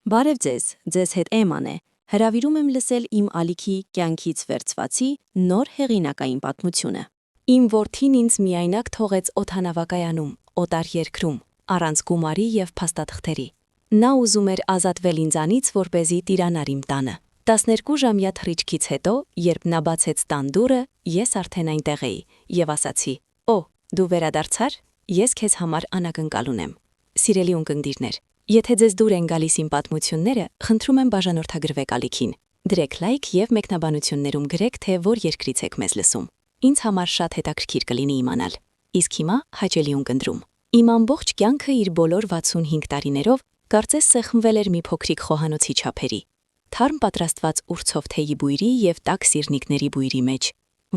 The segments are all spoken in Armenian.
Բարև ձեզ հետ Էման է, հրավիրում եմ լսել իմ ալիքի կյանքից վերցվածի նոր հեղինակային պատմությունը։ Իմ որդին ինձ միայնակ թողեց օդանավակայանում, օտար երկրում, առանց գումարի և փաստաթղթերի։ Նա ուզում էր ազատվել ինձանից, որպեսզի տիրանար իմ տանը։ 12-ժամյա թռիչքից հետո, երբ նա բացեց տան դուռը, ես արդեն այնտեղ էի և ասացի. «Օ, դու վերադարձար, ես քեզ համար անակնկալ ունեմ»։ Սիրելի ունկնդիրներ, եթե ձեզ դուր են գալիս իմ պատմությունները, խնդրում եմ բաժանորդագրվեք ալիքին։ Դրեք լայք և մեկնաբանություններում գրեք, թե որ երկրից եք մեզ լսում։ Ինձ համար շատ հետաքրքիր կլինի իմանալ։ Իսկ հիմա հաճելի ունկնդրում։ Իմ ամբողջ կյանքը իր բոլոր 65 տարիներով կարծես սեղմվել էր մի փոքրիկ խոհանոցի չափերի։ Թարմ պատրաստված ուրցով թեյի բույրի և տաք սիրնիկների բույրի մեջ,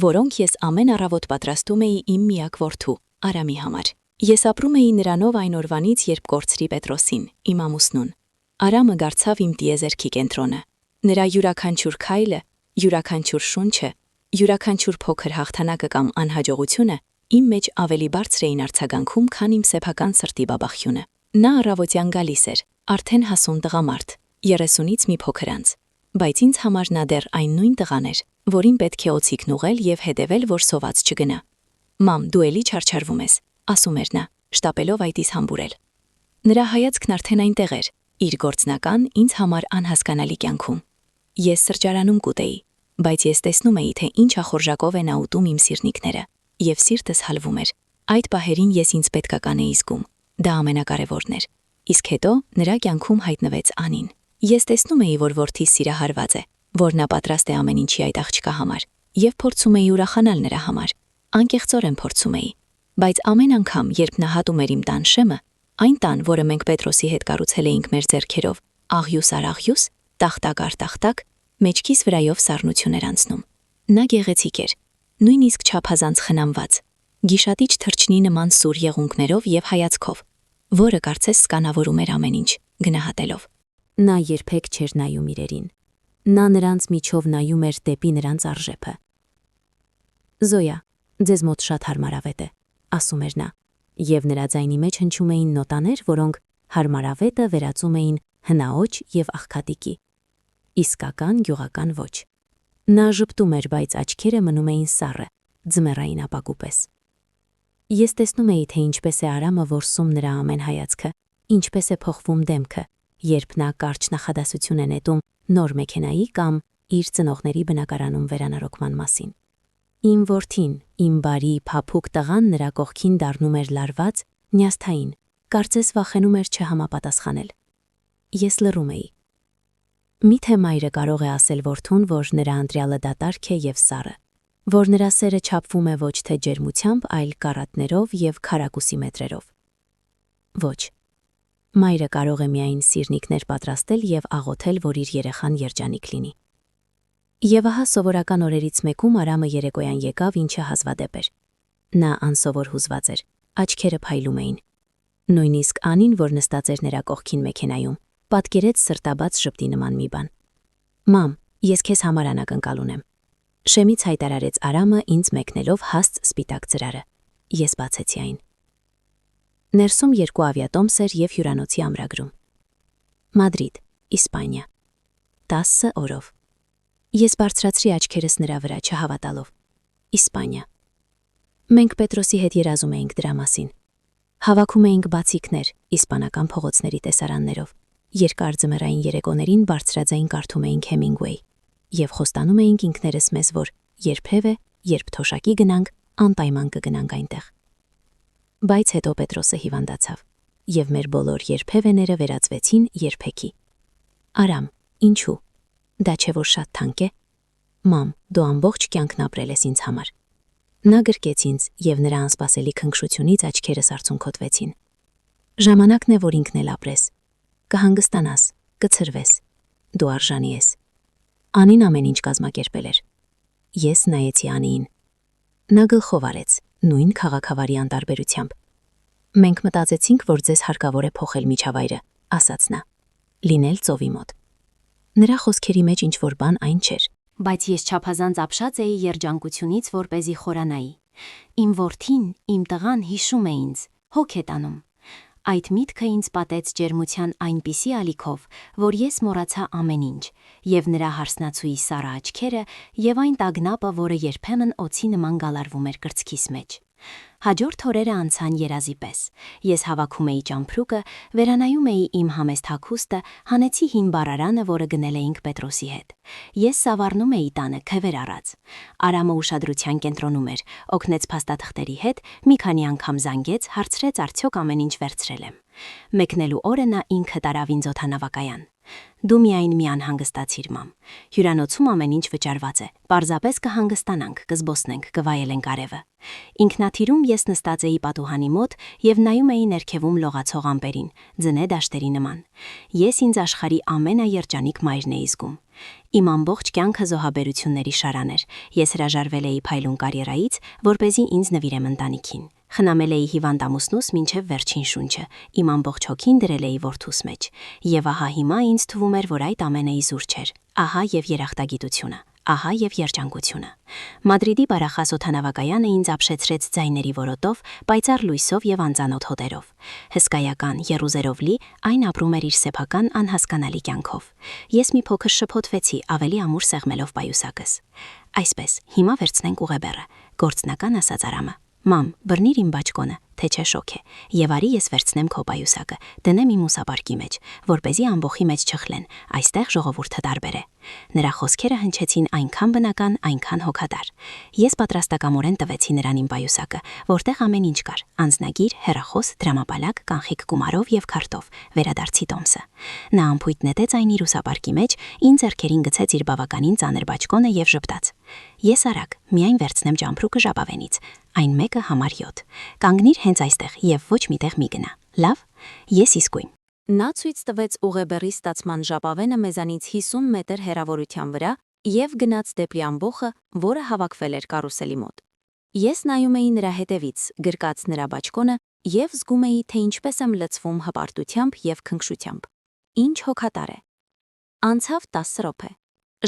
որոնք ես ամեն առավոտ պատրաստում էի իմ միակ որդու՝ Արամի համար։ Ես ապրում էի նրանով այն օրվանից, երբ կորցրի Պետրոսին, իմ ամուսնուն։ Արամը դարձավ իմ տիեզերքի կենտրոնը։ Նրա յուրաքանչյուր քայլը, յուրաքանչյուր շունչը, յուրաքանչյուր փոքր հաղթանակը կամ անհաջողությունը իմ մեջ ավելի բարձր էին արձագանքում, քան իմ սեփական սրտի բաբախյունը։ Նա առավոտյան գալիս էր, արդեն հասուն տղամարդ, 30-ից մի փոքր անց, բայց ինձ համար նա դեռ այն նույն տղան էր, որին պետք է օձիքն ուղղել և հետևել, որ սոված չգնա։ «Մամ, դու էլի չարչարվում ես», ասում էր նա, շտապելով այդիս համբուրել։ Նրա հայացքն արդեն այնտեղ էր, իր գործնական, ինձ համար անհասկանալի կյանքում։ Ես սրճարանում կուտեի, բայց ես տեսնում էի, թե ինչ ախորժակով է նա ուտում իմ սիրնիկները, և սիրտս հալվում էր։ Այդ պահերին ես ինձ պետքական էի զգում։ Դա ամենակարևորն էր։ Իսկ հետո նրա կյանքում հայտնվեց Անին։ Ես տեսնում էի, որ որդիս սիրահարված է, որ նա պատրաստ է ամեն ինչի այդ աղջկա համար, և փորձում էի ուրախանալ նրա համար։ Անկեղծորեն փորձում էի։ Բայց ամեն անգամ, երբ նա հատում էր իմ տան շեմը, այն տան, որը մենք Պետրոսի հետ կառուցել էինք մեր ձեռքերով, աղյուս առ աղյուս, տախտակ առ տախտակ, մեջքիս վրայով սառնություն էր անցնում։ Նա գեղեցիկ էր, նույնիսկ չափազանց խնամված, գիշատիչ թռչնի նման սուր եղունգներով և հայացքով, որը կարծես սկանավորում էր ամեն ինչ, գնահատելով։ Նա երբեք չէր նայում իրերին։ Նա նրանց միջով նայում էր դեպի նրանց արժեփը։ «Զոյա, ձեզ մոտ շատ հարմարավետ է», ասում էր նա, և նրա ձայնի մեջ հնչում էին նոտաներ, որոնք հարմարավետը վերածում էին հնաոճ և աղքատիկի։ Իսկական գյուղական ոճ։ Նա ժպտում էր, բայց աչքերը մնում էին սառը, ձմեռային ապակու պես։ Ես տեսնում էի, թե ինչպես է Արամը որսում նրա ամեն հայացքը, ինչպես է փոխվում դեմքը, երբ նա կարճ նախադասություն է նետում նոր մեքենայի կամ իր ծնողների բնակարանում վերանորոգման մասին։ Իմ որդին, իմ բարի, փափուկ տղան նրա կողքին դառնում էր լարված, նյասթային, կարծես վախենում էր չհամապատասխանել։ Ես լռում էի։ Միթե մայրը կարող է ասել որդուն, որ նրա ընտրյալը դատարկ է և սառը, որ նրա սերը չափվում է ոչ թե ջերմությամբ, այլ կարատներով և քառակուսի մետրերով։ Ոչ։ Մայրը կարող է միայն սիրնիկներ պատրաստել և աղոթել, որ իր երեխան երջանիկ լինի։ Եվ ահա սովորական օրերից մեկում Արամը երեկոյան եկավ, ինչը հազվադեպ էր։ Նա անսովոր հուզված էր, աչքերը փայլում էին։ Նույնիսկ Անին, որ նստած էր նրա կողքին մեքենայում, պատկերեց սրտաբաց ժպտի նման մի բան։ «Մամ, ես քեզ համար անակնկալ ունեմ», շեմից հայտարարեց Արամը, ինձ մեկնելով հաստ սպիտակ ծրարը։ Ես բացեցի այն։ Ներսում 2 ավիատոմս էր և հյուրանոցի ամրագրում։ Մադրիդ, Իսպանիա։ 10 օրով։ Ես բարձրացրի աչքերս նրա վրա, չհավատալով։ Իսպանիա։ Մենք Պետրոսի հետ երազում էինք դրա մասին։ Հավաքում էինք բացիկներ իսպանական փողոցների տեսարաններով, երկար ձմեռային երեկոներին բարձրաձայն կարդում էինք Հեմինգուեյ և խոստանում էինք ինքներս մեզ, որ երբևէ, երբ թոշակի գնանք, անպայման կգնանք այնտեղ։ Բայց հետո Պետրոսը հիվանդացավ, և մեր բոլոր երբևեները վերածվեցին երբեքի։ Արամ, ինչու։ Դա չէ որ շատ թանկ է։ Մամ, դու ամբողջ կյանքն ապրել ես ինձ համար։ Նա գրկեց ինձ, և նրա անսպասելի քնքշությունից աչքերս արցունքոտվեցին։ Ժամանակն է, որ ինքն էլ ապրես։ Կհանգստանաս, կցրվես։ Դու արժանի ես։ Անին ամեն ինչ կազմակերպել էր։ Ես նայեցի Անիին։ Նա գլխով արեց, նույն քաղաքավարի անտարբերությամբ։ Մենք մտածեցինք, որ ձեզ հարկավոր է փոխել միջավայրը, ասաց նա։ Լինել ծովի մոտ։ Նրա խոսքերի մեջ ինչ-որ բան այն չէր, բայց ես չափազանց ապշած էի երջանկությունից, որպեսզի խորանայի։ Իմ որդին, իմ տղան հիշում է ինձ, հոգ է տանում։ Այդ միտքը ինձ պատեց ջերմության այնպիսի ալիքով, որ ես մոռացա ամեն ինչ, եւ նրա հարսնացուի սառը աչքերը, եւ այն տագնապը, որը երբեմն օձի նման գալարվում էր կրծքիս մեջ։ Հաջորդ օրերը անցան երազի պես։ Ես հավաքում էի ճամփրուկը, վերանայում էի իմ համեստ հագուստը, հանեցի հին բառարանը, որը գնել էինք Պետրոսի հետ։ Ես սավառնում էի տանը, քվեր առած։ Արամը ուշադրության կենտրոնում էր, օգնեց փաստաթղթերի հետ, մի քանի անգամ զանգեց, հարցրեց արդյոք ամեն ինչ վերցրել եմ։ Մեկնելու օրը նա ինքը տարավ ինձ օդանավակայան։ Դու միայն մի անհանգստացիր, մամ։ Հյուրանոցում ամեն ինչ վճարված է։ Պարզապես կհանգստանանք, կզբոսնենք, կվայելենք արևը։ Ինքնաթիռում ես նստած էի պատուհանի մոտ եւ նայում էի ներքևում լողացող ամպերին, ձնե դաշտերի նման։ Ես ինձ աշխարհի ամենաերջանիկ մայրն էի զգում։ Իմ ամբողջ կյանքը զոհաբերությունների շարան էր։ Ես հրաժարվել էի փայլուն կարիերայից, որպեսզի ինձ նվիրեմ ընտանիքին։ Խնամել էի հիվանդ ամուսնուս մինչև վերջին շունչը, իմ ամբողջ հոգին դրել էի որդուս մեջ։ Եվ ահա հիմա ինձ թվում էր, որ այդ ամենը իզուր չէր։ Ահա եւ երախտագիտությունը, ահա եւ երջանկությունը։ Մադրիդի բարախաս օդանավակայանը ինձ ապշեցրեց ձայների որոտով, պայծառ լույսով եւ անծանոթ հոտերով։ Հսկայական եռուզերով լի այն ապրում էր իր սեփական անհասկանալի կյանքով։ Ես մի փոքր շփոթվեցի, ավելի ամուր սեղմելով պայուսակս։ Այսպես, հիմա վերցնենք ուղեբեռը, գործնական ասաց Արամը։ Մամ, բռնիր իմ բաճկոնը, թե չէ շոք է, եւ արի ես վերցնեմ քո պայուսակը, դնեմ իմ ուսապարկի մեջ, որպեսզի ամբողի մեջ չխլեն, այստեղ ժողովուրդը տարբեր է։ Նրա խոսքերը հնչեցին այնքան բնական, այնքան հոգատար։ Ես պատրաստակամորեն տվեցի նրան իմ պայուսակը, որտեղ ամեն ինչ կար՝ անձնագիր, հեռախոս, դրամապալակ, կանխիկ գումարով եւ քարտով, վերադարձի տոմսը։ Նա ամփույթ նետեց այն իր ուսապարկի մեջ, ինձ ձեռքերին գցեց իր բավականին ծանր բաճկոնը եւ ժպտաց։ Ես արագ, միայն վերցնեմ ճամփրուկը ժապավենից, այն մեկը համար 7։ Կանգնիր հենց այստեղ եւ ոչ միտեղ մի գնա։ Լավ, ես իսկույն։ Նա ցույց տվեց ուղեբեռի ստացման ժապավենը մեզանից 50 մետր հեռավորության վրա եւ գնաց դեպի ամբոխը, որը հավաքվել էր կարուսելի մոտ։ Ես նայում էի նրա հետևից, գրկած նրա բաճկոնը եւ զգում էի, թե ինչպես եմ լցվում հպարտությամբ եւ քնքշությամբ։ Ինչ հոգատար է։ Անցավ 10 րոպե։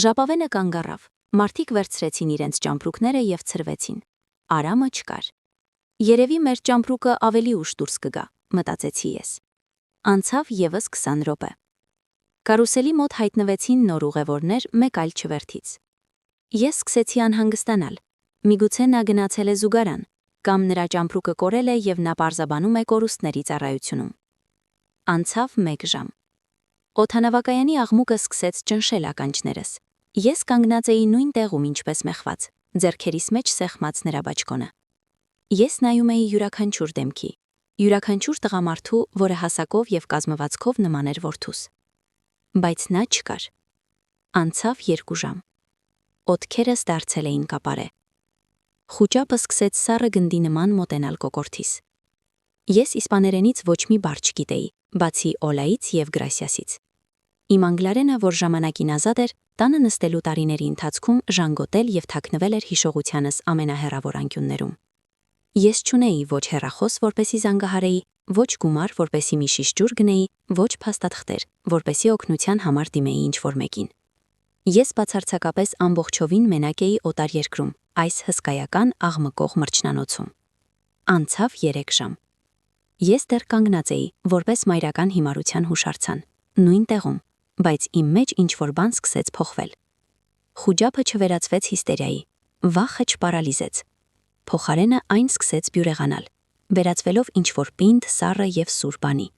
Ժապավենը կանգ առավ։ Մարդիկ վերցրեցին իրենց ճամփրուկները եւ ցրվեցին։ Արամը չկար։ Երևի մեր ճամփրուկը ավելի ուշ դուրս կգա, մտածեցի ես։ Անցավ եւս 20 րոպե։ Կարուսելի մոտ հայտնվեցին նոր ուղևորներ մեկ այլ չվերթից։ Ես սկսեցի անհանգստանալ։ Միգուցե նա գնացել է զուգարան, կամ նրա ճամփրուկը կորել է եւ նա պարզաբանում է կորուստների ծառայությունում։ Անցավ 1 ժամ։ Օդանավակայանի աղմուկը սկսեց ճնշել ականջներս։ Ես կանգնած էի նույն տեղում ինչպես մեղված, ձեռքերիս մեջ սեղմած նրա բաճկոնը։ Ես նայում էի յուրաքանչյուր դեմքի, յուրաքանչյուր տղամարդու, որը հասակով եւ կազմվածքով նման էր որդուս։ Բայց նա չկար։ Անցավ 2 ժամ։ Օդքերս դարձել էին կապարե։ Խուճապը սկսեց սառը գնդի նման մոտենալ կոկորդիս։ Ես իսպաներենից ոչ մի բառ չգիտեի, բացի օլայից եւ գրասիասից։ Իմ անգլերենը, որ ժամանակին ազատ էր, տանը նստելու տարիների ընթացքում ժանգոտել եւ թաքնվել էր հիշողությանս ամենահեռավոր անկյուններում։ Ես չունեի ոչ հեռախոս, որպեսի զանգահարեի, ոչ գումար, որպեսի մի շիշ ջուր գնեի, ոչ փաստաթղթեր, որպեսի օգնության համար դիմեի ինչ-որ մեկին։ Ես բացարձակապես ամբողջովին մենակ էի օտար երկրում, այս հսկայական աղմկող մրջնանոցում։ Անցավ 3 ժամ։ Ես դեռ կանգնած էի, որպես մայրական հիմարության հուշարձան, նույն տեղում, բայց իմ մեջ ինչ-որ բան սկսեց փոխվել։ Խուճապը չվերածվեց հիստերիայի, վախը չպարալիզեց։ Փոխարենը այն սկսեց բյուրեղանալ, վերածվելով ինչ-որ պինդ, սառը եւ սուր բանի։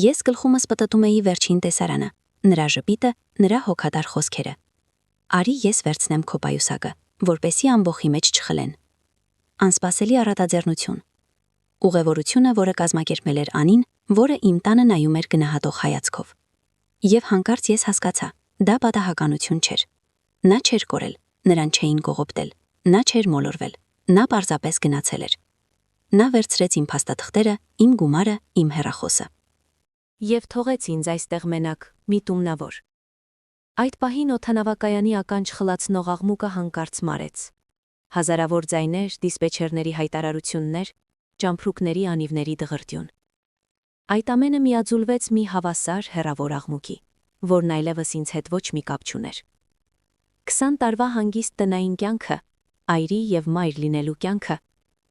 Ես գլխումս պտտում էի վերջին տեսարանը, նրա ժպիտը, նրա հոգատար խոսքերը։ Արի ես վերցնեմ քո պայուսակը, որպեսի ամբոխի մեջ չխլեն։ Անսպասելի առատաձեռնություն։ Ուղևորությունը, որը կազմակերպել էր Անին, որը իմ տանը նայում էր գնահատող հայացքով։ Եվ հանկարծ ես հասկացա, դա պատահականություն չէր։ Նա չէր կորել, նրան չէին կողոպտել, նա չէր մոլորվել, նա պարզապես գնացել էր։ Նա վերցրեց իմ փաստաթղթերը, իմ գումարը, իմ հեռախոսը։ Եվ թողեց ինձ այստեղ մենակ, միտումնավոր։ Այդ պահին օդանավակայանի ականջ խլացնող աղմուկը հանկարծ մարեց։ Հազարավոր ձայներ, դիսպեչերների հայտարարություններ, ճամփրուկների անիվների դղրդյուն։ Այդ ամենը միաձուլվեց մի հավասար հեռավոր աղմուկի, որն այլևս ինձ հետ ոչ մի կապ չուներ։ 20 տարվա հանգիստ տնային կյանքը, այրի եւ մայր լինելու կյանքը,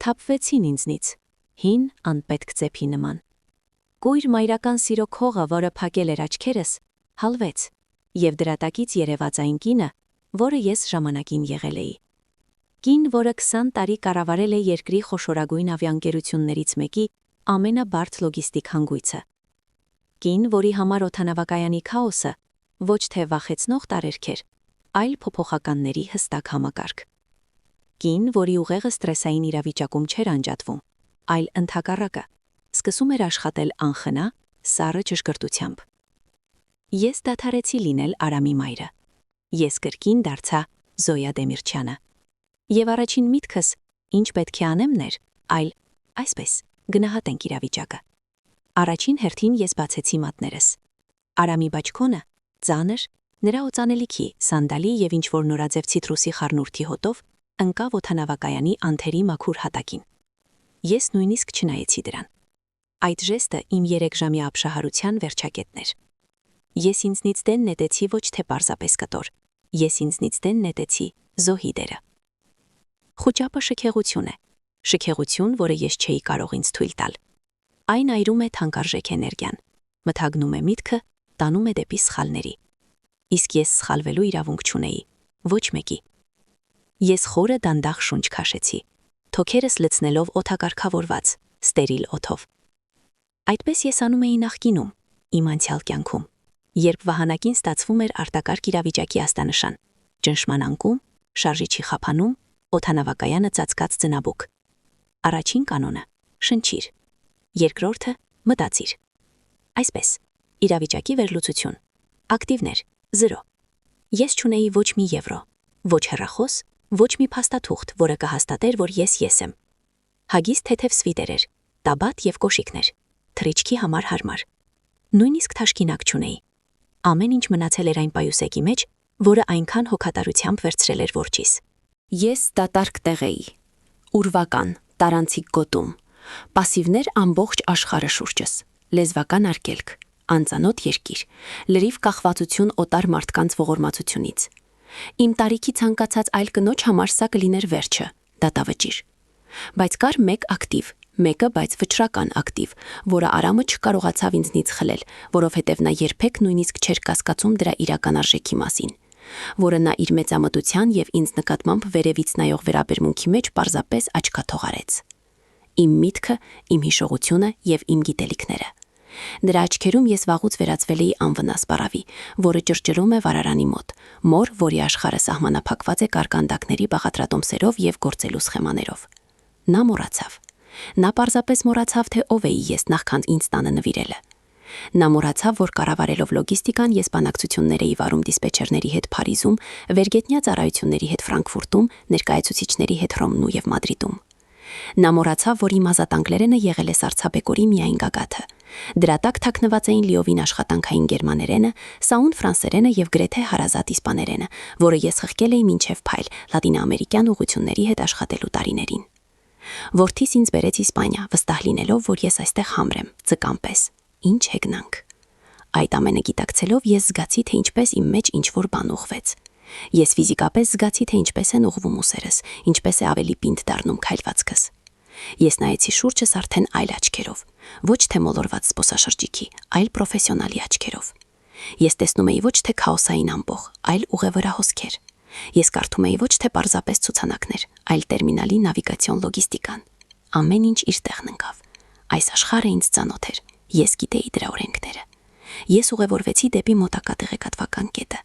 թափվեցին ինձնից, հին անպետք ծեփի նման։ Կույր մայրական սիրո քողը, որը փակել էր աչքերս, հալվեց, եւ դրա տակից երևաց այն կինը, որը ես ժամանակին եղել էի։ Կին, որը 20 տարի կառավարել է երկրի խոշորագույն ավիաընկերություններից մեկի ամենաբարդ լոգիստիկ հանգույցը։ Կին, որի համար օդանավակայանի քաոսը ոչ թե վախեցնող տարերք էր, այլ փոփոխականների հստակ համակարգ։ Կին, որի ուղեղը ստրեսային իրավիճակում չէր անջատվում, այլ ընդհակառակը, սկսում էր աշխատել անխնա, սառը ճշգրտությամբ։ Ես դադարեցի լինել Արամի մայրը։ Ես կրկին դարձա Զոյա Դեմիրչյանը։ Եվ առաջին միտքս, ինչ պետք է անեմ ներ, այլ այսպես գնահատենք իրավիճակը։ Առաջին հերթին ես բացեցի մատներս։ Արամի բաճկոնը, ծանր, նրա օծանելիքի, սանդալի եւ ինչ-որ նորաձև ցիտրուսի խառնուրդի հոտով ընկավ օդանավակայանի անթերի մաքուր հատակին։ Ես նույնիսկ չնայեցի դրան։ Այդ ժեստը իմ 3 ժամի ապշահարության վերջակետն էր։ Ես ինձնից դեն նետեցի ոչ թե պարզապես կտոր, ես ինձնից դեն նետեցի Զոհի դերը։ Խուճապը շքեղություն է, շքեղություն, որը ես չէի կարող ինձ թույլ տալ։ Այն այրում է թանկարժեք էներգիան, մթագնում է միտքը, տանում է դեպի սխալների։ Իսկ ես սխալվելու իրավունք չունեի, ոչ մեկի։ Ես խորը դանդաղ շունչ քաշեցի, թոքերս լցնելով օդակարգավորված, ստերիլ օդով։ Այդպես ես անում էի նախկինում, իմ անցյալ կյանքում, երբ վահանակին ստացվում էր արտակարգ իրավիճակի աստանշան, ճնշման անկում, շարժիչի խափանում, օդանավակայանը ծածկած ձնաբուկ։ Առաջին կանոնը՝ շնչիր, երկրորդը՝ մտածիր։ Այսպես, իրավիճակի վերլուծություն, ակտիվներ, 0։ Ես չունեի ոչ մի եվրո, ոչ հեռախոս, ոչ մի փաստաթուղթ, որը կհաստատեր, որ ես եմ։ Հագիստ թեթև սվիտեր էր, տաբատ եւ կոշիկներ, թռիչքի համար հարմար։ Նույնիսկ թաշկինակ չունեի։ Ամեն ինչ մնացել էր այն պայուսեկի մեջ, որը այնքան հոգատարությամբ վերցրել էր որջիս։ Ես դատարկ տեղ էի, ուրվական, տարանցիկ գոտում, պասիվներ ամբողջ աշխարհը շուրջս, լեզվական արգելք, անծանոթ երկիր, լրիվ կախվածություն օտար մարդկանց ողորմածությունից։ Իմ տարիքի ցանկացած այլ կնոջ համար սա կլիներ վերջը, դատավճիռ։ Բայց կար մեկ ակտիվ, մեկը բայց վճռական ակտիվ, որը Արամը չկարողացավ ինձնից խլել, որովհետև նա երբեք նույնիսկ չէր կասկածում դրա իրական արժեքի մասին, որը նա իր մեծամտության եւ ինձ նկատմամբ վերևից նայող վերաբերմունքի մեջ պարզապես աչքաթող արեց։ Իմ միտքը, իմ հիշողությունը եւ իմ գիտելիքները։ Նրա աչքերում ես վաղուց վերածվել էի անվնաս պարավի, որը ճրջրում է վարարանի մոտ, մոր, որի աշխարհը սահմանափակված է կարկանդակների բաղադրատոմսերով եւ գործելու սխեմաներով։ Նա մոռացավ։ Նա պարզապես մոռացավ, թե ով էի ես նախքան ինձ տանը նվիրելը։ Նա մոռացավ, որ կառավարելով լոգիստիկան ես բանակցություններ էի վարում դիսպեչերների հետ Փարիզում, վերգետնյա ծառայությունների հետ Ֆրանկֆուրտում, ներկայացուցիչների հետ Հռոմն եւ Մադրիդում։ Նա մոռացավ, որ իմ ազատ անգլերենը եղել է սառցապեկորի միայն գագաթը։ Դրա տակ թաքնված էին լիովին աշխատանքային գերմաներենը, սաուն ֆրանսերենը եւ գրեթե հարազատ իսպաներենը, որը ես խղկել էի մինչև փայլ լատինաամերիկյան ուղղությունների հետ աշխատելու տարիներին։ Որդիս ինձ բերեց Իսպանիա, վստահ լինելով, որ ես այստեղ համրեմ, ձկան պես։ Ինչ հեգնանք։ Այդ ամենը գիտակցելով ես զգացի, թե ինչպես իմ մեջ ինչ-որ բան ուղղվեց։ Ես ֆիզիկապես զգացի, թե ինչպես են ուղղվում ուսերս, ինչպես է ավելի պինդ դառնում քայլվածքս։ Ես նայեցի շուրջս արդեն այլ աչքերով, ոչ թե մոլորված զբոսաշրջիկի, այլ պրոֆեսիոնալի աչքերով։ Ես տեսնում էի ոչ թե քաոսային ամբոխ, այլ ուղևորա հոսքեր։ Ես կարդում էի ոչ թե պարզապես ցուցանակներ, այլ տերմինալի նավիգացիոն լոգիստիկան։ Ամեն ինչ իր տեղն ընկավ։ Այս աշխարհը ինձ ծանոթ էր, ես գիտեի դրա օրենքները։ Ես ուղևորվեցի դեպի մոտակա տեղեկատվական կետը։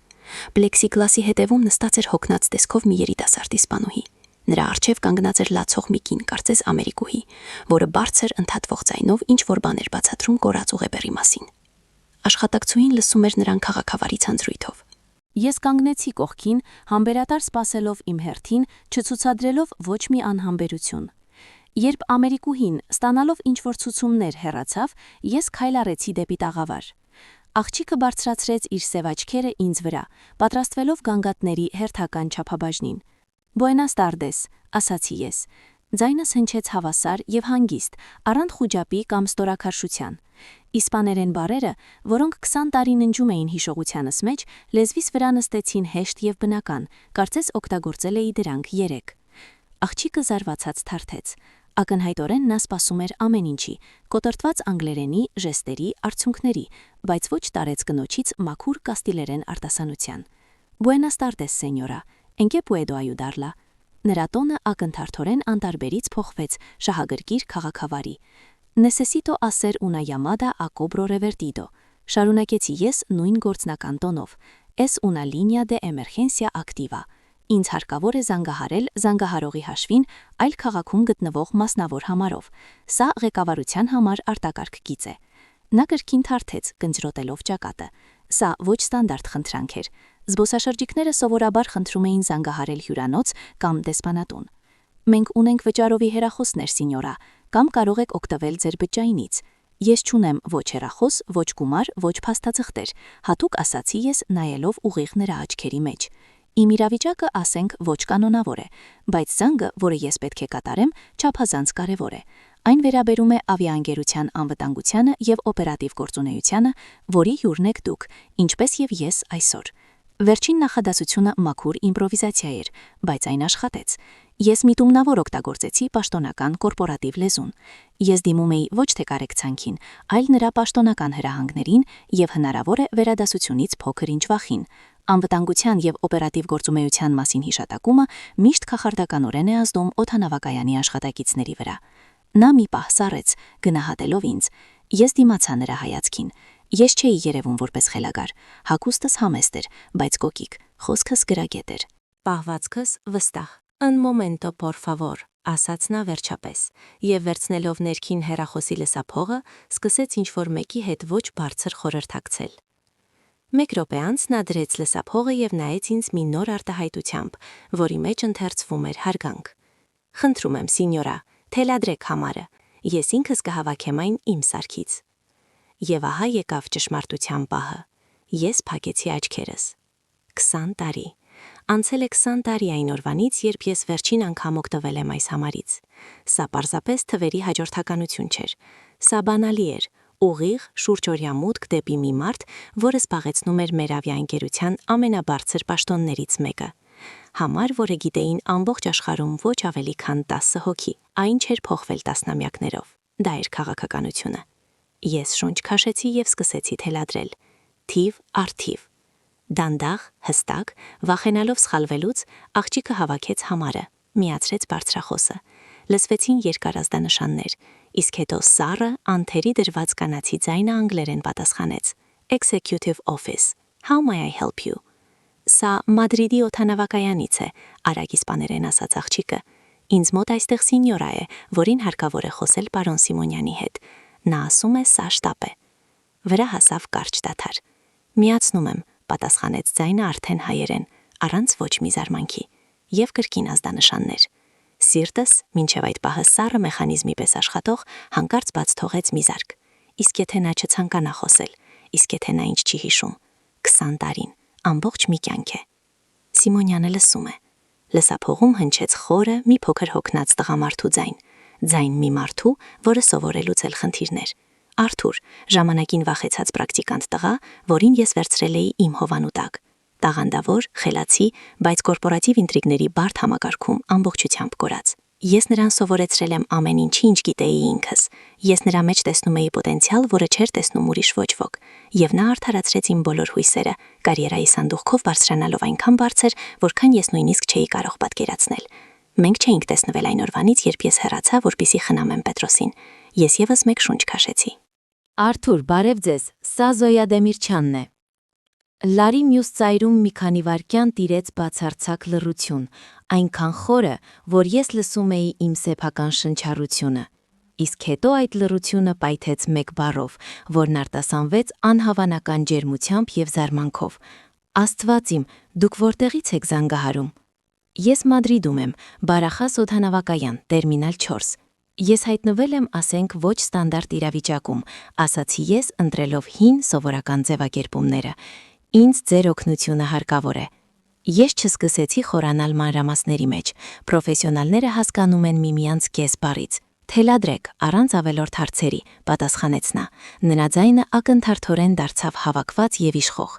Պլեքսիգլասի հետևում նստած էր հոգնած տեսքով մի երիտասարդ իսպանուհի։ Նրա առջև կանգնած էր լացող մի կին, կարծես ամերիկուհի, որը բարձր ընդհատվող ձայնով ինչ-որ բան էր բացատրում կորած ուղեբեռի մասին։ Աշխատակցուհին լսում էր նրան քաղաքավարի ցանցրույթով։ Ես կանգնեցի կողքին, համբերատար սպասելով իմ հերթին, չցուցադրելով ոչ մի անհամբերություն։ Երբ ամերիկուհին, ստանալով ինչ-որ ցուցումներ հեռացավ, ես քայլ արեցի դեպի տաղավար։ Աղջիկը բարձրացրեց իր սև աչքերը ինձ վրա, պատրաստվելով գանգատների հերթական չափաբաժնին։ «Buenas tardes», ասացի ես։ Ձայնս հնչեց հավասար եւ հանգիստ, առանց խուճապի կամ ստորաքարշության։ Իսպաներեն բառերը, որոնք 20 տարի ննջում էին հիշողությանս մեջ, լեզվիս վրա նստեցին հեշտ եւ բնական, կարծես օգտագործել էի դրանք 3։ Աղջիկը զարվածած թարթեց։ Ակնհայտորեն նա սպասում էր ամեն ինչի, կոտրտված անգլերենի, ժեստերի, արդյունքների, բայց ոչ տարեց կնոջից մաքուր կաստիլերեն արտասանության։ Buenas tardes, señora. ¿En qué puedo ayudarla? Նրա տոնը ակնթարթորեն անտարբերից փոխվեց շահագրգիռ քաղաքավարի։ Necesito hacer una llamada a cobro revertido. Շարունակեցի ես նույն գործնական տոնով. Es una línea de emergencia activa. Ինձ հարկավոր է զանգահարել զանգահարողի հաշվին այլ քաղաքում գտնվող մասնավոր համարով։ Սա ղեկավարության համար արտակարգ գիծ է։ Նա կրկին թարթեց, կնջրոտելով ճակատը։ Սա ոչ ստանդարտ խնդրանք էր։ Զբոսաշրջիկները սովորաբար խնդրում էին զանգահարել հյուրանոց կամ դեսպանատուն։ Մենք ունենք վճարովի հեռախոսներ, սինյորա, կամ կարող եք օգտվել ձեր բջջայինից։ Ես չունեմ ոչ հեռախոս, ոչ գումար, ոչ փաստաթղթեր, հատուկ ասացի ես նայելով ուղիղ նրա աչքերի մեջ։ Իմ իրավիճակը, ասենք, ոչ կանոնավոր է, բայց զանգը, որը ես պետք է կատարեմ, չափազանց կարևոր է։ Այն վերաբերում է ավիաընկերության անվտանգությանը եւ օպերատիվ գործունեությանը, որի հյուրն եք դուք, ինչպես եւ ես այսօր։ Վերջին նախադասությունը մաքուր իմպրովիզացիա էր, բայց այն աշխատեց։ Ես միտումնավոր օգտագործեցի պաշտոնական կորպորատիվ լեզուն։ Ես դիմում էի ոչ թե կարեկցանքին, այլ նրա պաշտոնական հրահանգներին եւ հնարավոր է վերադասությունից փոքր ինչ վախին։ Անվտանգության եւ օպերատիվ գործունեության մասին հիշատակումը միշտ կախարդականորեն է ազդում օդանավակայանի աշխատակիցների վրա։ Նա մի պահ սառեց, գնահատելով ինձ։ Ես դիմացա նրա հայացքին։ Ես չէի երևում որպես խելագար, հագուստս համեստ էր, բայց կոկիկ, խոսքս գրագետ էր։ Պահվածքս վստահ։ Un momento, por favor, ասաց նա վերջապես, եւ վերցնելով ներքին հեռախոսի լսափողը, սկսեց ինչ-որ մեկի հետ ոչ բարձր խորհրդակցել։ Մեկ րոպե անց նա դրեց լսափողը եւ նայեց ինձ մի նոր արտահայտությամբ, որի մեջ ընթերցվում էր հարգանք։ Խնդրում եմ, սինյորա, թելադրեք համարը, ես ինքս կհավաքեմ այն իմ սարքից։ Եվ ահա եկավ ճշմարտության պահը։ Ես փակեցի աչքերս։ 20 տարի։ Անցել է 20 տարի այն օրվանից, երբ ես վերջին անգամ օգտվել եմ այս համարից։ Սա պարզապես թվերի հաջորդականություն չէր։ Սա բանալի էր, ուղիղ, շուրջօրյա մուտք դեպի մի մարդ, որը զբաղեցնում էր մեր ավիաընկերության ամենաբարձր պաշտոններից մեկը։ Համար, որը գիտեին ամբողջ աշխարհում ոչ ավելի քան 10 հոգի։ Այն չէր փոխվել տասնամյակներով։ Դա էր քաղաքականությունը։ Ես շունչ քաշեցի եւ սկսեցի թելադրել։ Թիվ առ թիվ։ Դանդաղ, հստակ, վախենալով սխալվելուց, աղջիկը հավաքեց համարը, միացրեց բարձրախոսը։ Լսվեցին երկար ազդանշաններ, իսկ հետո սառը, անթերի դրված կանացի ձայնը անգլերեն պատասխանեց. Executive Office. How may I help you? Սա Մադրիդի օդանավակայանից է, արագ իսպաներեն ասաց աղջիկը։ Ինձ մոտ այստեղ սինյորա է, որին հարկավոր է խոսել պարոն Սիմոնյանի հետ։ Նա ասում է, սա շտապ է։ Վրա հասավ կարճ դադար։ Միացնում եմ, պատասխանեց ձայնը արդեն հայերեն, առանց ոչ մի զարմանքի, եւ կրկին ազդանշաններ։ Սիրտս, մինչև այդ պահը սառը մեխանիզմի պես աշխատող, հանկարծ բաց թողեց մի զարկ։ Իսկ եթե նա չցանկանա խոսել, իսկ եթե նա ինչ չի հիշում, 20 տարին, ամբողջ մի կյանք է։ Սիմոնյանը լսում է։ Լսափողում հնչեց խորը, մի փոքր հոգնած տղամարդու ձայն մի մարդու, որը սովորելուց էլ խնդիրներ։ Արթուր, ժամանակին վախեցած պրակտիկանտ տղա, որին ես վերցրել էի իմ հովանու տակ։ Տաղանդավոր, խելացի, բայց կորպորատիվ ինտրիգների բարդ համակարգում ամբողջությամբ կորած։ Ես նրան սովորեցրել եմ ամեն ինչի, ինչ գիտեի ինքս։ Ես նրա մեջ տեսնում էի պոտենցիալ, որը չէր տեսնում ուրիշ ոչ ոք։ Եվ նա արդարացրեց իմ բոլոր հույսերը, կարիերայի սանդուղքով բարձրանալով այնքան բարձր, որքան ես նույնիսկ չէի կարող պատկերացնել։ Մենք չէինք տեսնվել այն օրվանից, երբ ես հեռացա, որպեսզի խնամեմ Պետրոսին։ Ես եւս մեկ շունչ քաշեցի։ Արթուր, բարև ձեզ, սա Զոյա Դեմիրչյանն է։ Լարի մյուս ծայրում մի քանի վայրկյան տիրեց բացարձակ լռություն, այնքան խորը, որ ես լսում էի իմ սեփական շնչառությունը։ Իսկ հետո այդ լռությունը պայթեց մեկ բառով, որն արտասանվեց անհավանական ջերմությամբ եւ զարմանքով։ Աստված իմ, դուք որտեղից եք զանգահարում։ Ես Մադրիդում եմ, Բարախաս օդանավակայան, տերմինալ 4։ Ես հայտնվել եմ, ասենք, ոչ ստանդարտ իրավիճակում, ասացի ես, ընտրելով հին սովորական ձևակերպումները։ Ինձ ձեր օգնությունը հարկավոր է։ Ես չսկսեցի խորանալ մանրամասների մեջ։ Պրոֆեսիոնալները հասկանում են միմյանց կես բառից։ Թելադրեք, առանց ավելորդ հարցերի, պատասխանեց նա։ Նրա ձայնը ակնթարթորեն դարձավ հավաքված եւ իշխող։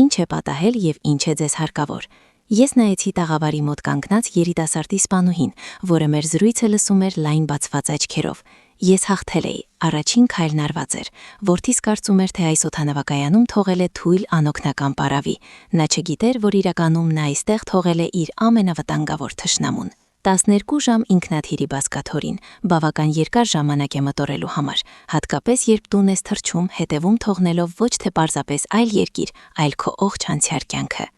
Ինչ է պատահել եւ ինչ է ձեզ հարկավոր։ Ես նայեցի տաղավարի մոտ կանգնած երիտասարդի սպանուհին, որը մեր զրույցը լսում էր լայն բացված աչքերով։ Ես հաղթել էի, առաջին քայլն արված էր, որդիս կարծում էր, թե այս օդանավակայանում թողել է թույլ անօգնական պարավի։ Նա չգիտեր, որ իրականում նա այստեղ թողել է իր ամենավտանգավոր թշնամուն։ 12 ժամ ինքնաթիռի բազկաթոռին, բավական երկար ժամանակ է մտորելու համար, հատկապես երբ տուն ես թռչում, հետևում թողնելով ոչ թե պարզապես այլ երկիր, այլ քո ողջ անցյալ կյանքը։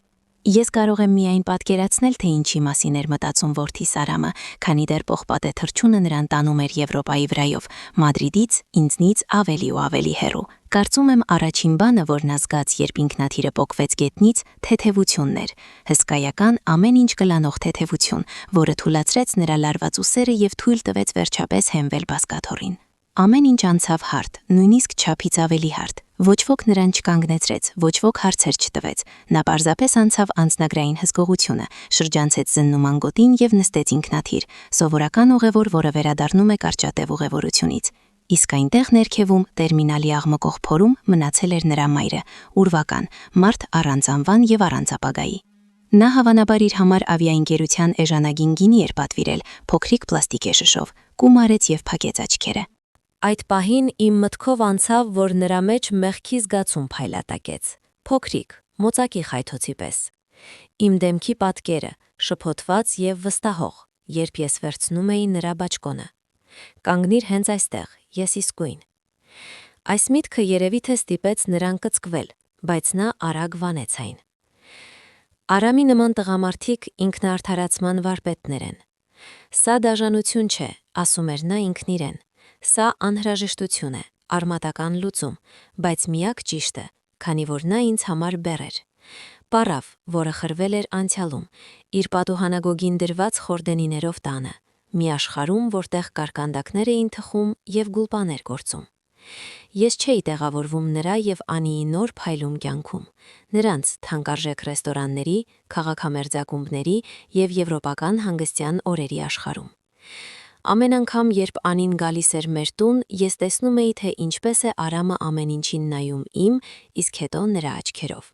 Ես կարող եմ միայն պատկերացնել, թե ինչի մասին էր մտածում որդիս Արամը, քանի դեռ պողպատե թռչունը նրան տանում էր Եվրոպայի վրայով, Մադրիդից ինձնից ավելի ու ավելի հեռու։ Կարծում եմ առաջին բանը, որ նա զգաց, երբ ինքնաթիռը պոկվեց գետնից, թեթևությունն էր, հսկայական ամեն ինչ կլանող թեթևություն, որը թուլացրեց նրա լարված ուսերը և թույլ տվեց վերջապես հենվել բազկաթոռին։ Ամեն ինչ անցավ հարթ, նույնիսկ չափից ավելի հարթ։ Ոչ ոք նրան չկանգնեցրեց, ոչ ոք հարցեր չտվեց։ Նա պարզապես անցավ անձնագրային հսկողությունը, շրջանցեց զննման գոտին և նստեց ինքնաթիռ, սովորական ուղևոր, որը վերադառնում է կարճատև ուղևորությունից։ Իսկ այնտեղ ներքևում, տերմինալի աղմկող փորում մնացել էր նրա մայրը, ուրվական, մարդ առանց անվան և առանց ապագայի։ Նա հավանաբար իր համար ավիաընկերության էժանագին գինի էր պատվիրել, փոքրիկ պլաստիկե շշով, կում արեց և փակեց աչքերը։ Այդ պահին իմ մտքով անցավ, որ նրա մեջ մեղքի զգացում փայլատակեց, փոքրիկ, մոծակի խայթոցի պես։ Իմ դեմքի պատկերը, շփոթված և վստահող, երբ ես վերցնում էի նրա բաճկոնը։ Կանգնիր հենց այստեղ, ես իսկույն։ Այս միտքը երևի թե ստիպեց նրան կծկվել, բայց նա արագ վանեց այն։ Արամի նման տղամարդիկ ինքնաարդարացման վարպետներ են։ Սա դաժանություն չէ, ասում էր նա ինքն իրեն։ Սա անհրաժեշտություն է, արմատական լուծում, բայց միակ ճիշտը, քանի որ նա ինձ համար բեռ էր։ Պարավ, որը խրվել էր անցյալում, իր պատուհանագոգին դրված խորդենիներով տանը, մի աշխարհում, որտեղ կարկանդակներ էին թխում և գուլպաներ գործում։ Ես չէի տեղավորվում նրա և Անիի նոր փայլուն կյանքում, նրանց թանկարժեք ռեստորանների, քաղաքամերձակումբների և եվրոպական հանգստյան օրերի աշխարհում։ Ամեն անգամ, երբ Անին գալիս էր մեր տուն, ես տեսնում էի, թե ինչպես է Արամը ամեն ինչին նայում իմ, իսկ հետո նրա աչքերով։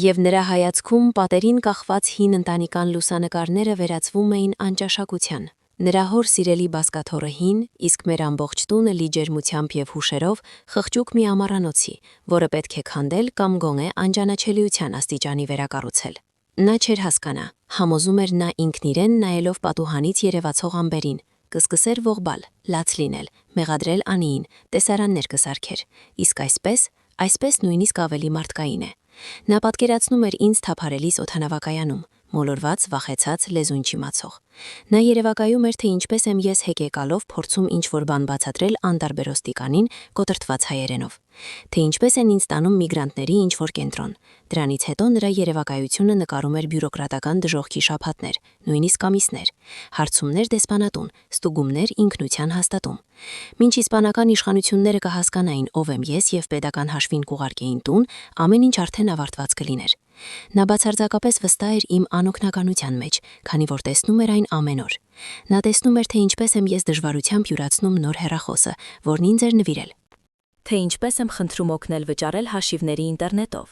Եվ նրա հայացքում պատերին կախված հին ընտանեկան լուսանկարները վերածվում էին անճաշակության։ Նրա հոր սիրելի բազկաթոռը հին, իսկ մեր ամբողջ տունը լի ջերմությամբ և հուշերով խղճուկ մի ամառանոցի, որը պետք է քանդել կամ գոնե անճանաչելիության աստիճանի վերակառուցել։ Նա չէր հասկանա, համոզում էր նա ինքն իրեն նայելով պատուհանից երևացող ամպերին, կսկսեր ողբալ, լաց լինել, մեղադրել Անիին, տեսարաններ կսարքեր, իսկ այսպես նույնիսկ ավելի մարդկային է։ Նա պատկերացնում էր ինձ թափարելիս օդանավակայանում, մոլորված, վախեցած, լեզուն չիմացող։ Նա երևակայում էր, թե ինչպես եմ ես հեկեկալով փորձում ինչ-որ բան բացատրել անտարբերոստիկանին կոտրտված հայերենով, թե ինչպես են ինձ տանում միգրանտների ինչ-որ կենտրոն։ Դրանից հետո նրա երևակայությունը նկարում էր բյուրոկրատական դժոխքի շաբաթներ, նույնիսկ ամիսներ, հարցումներ դեսպանատուն, ստուգումներ ինքնության հաստատում։ Մինչ իսպանական իշխանությունները կհասկանային ով եմ ես և պետական հաշվին կուղարկեին տուն, ամեն ինչ արդեն ավարտված կլիներ։ Նա բացարձակապես վստահ էր իմ անօգնականության մեջ, քանի որ տեսնում էր այն ամեն օր։ Նա տեսնում էր, թե ինչպես եմ ես դժվարությամբ յուրացնում նոր հեռախոսը, որն ինձ էր նվիրել, թե ինչպես եմ խնդրում օգնել վճարել հաշիվների ինտերնետով,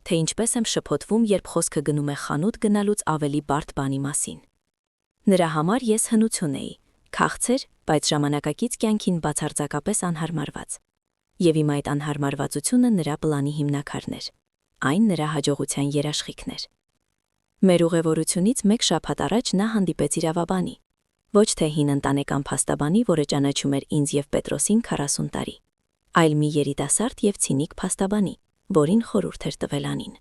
թե ինչպես եմ շփոթվում, երբ խոսքը գնում է խանութ գնալուց ավելի բարդ բանի մասին։ Նրա համար ես հնություն էի, քաղցր, բայց ժամանակակից կյանքին բացարձակապես անհարմարված։ Եվ իմ այդ անհարմարվածությունը նրա պլանի հիմնաքարն էր։ Այն նրա հաջողության երաշխիքն էր։ Մեր ուղևորությունից մեկ շաբաթ առաջ նա հանդիպեց իրավաբանի, ոչ թե հին ընտանեկան փաստաբանի, որը ճանաչում էր ինձ և Պետրոսին 40 տարի, այլ մի երիտասարդ և ցինիկ փաստաբանի, որին խորհուրդ էր տվել Անին։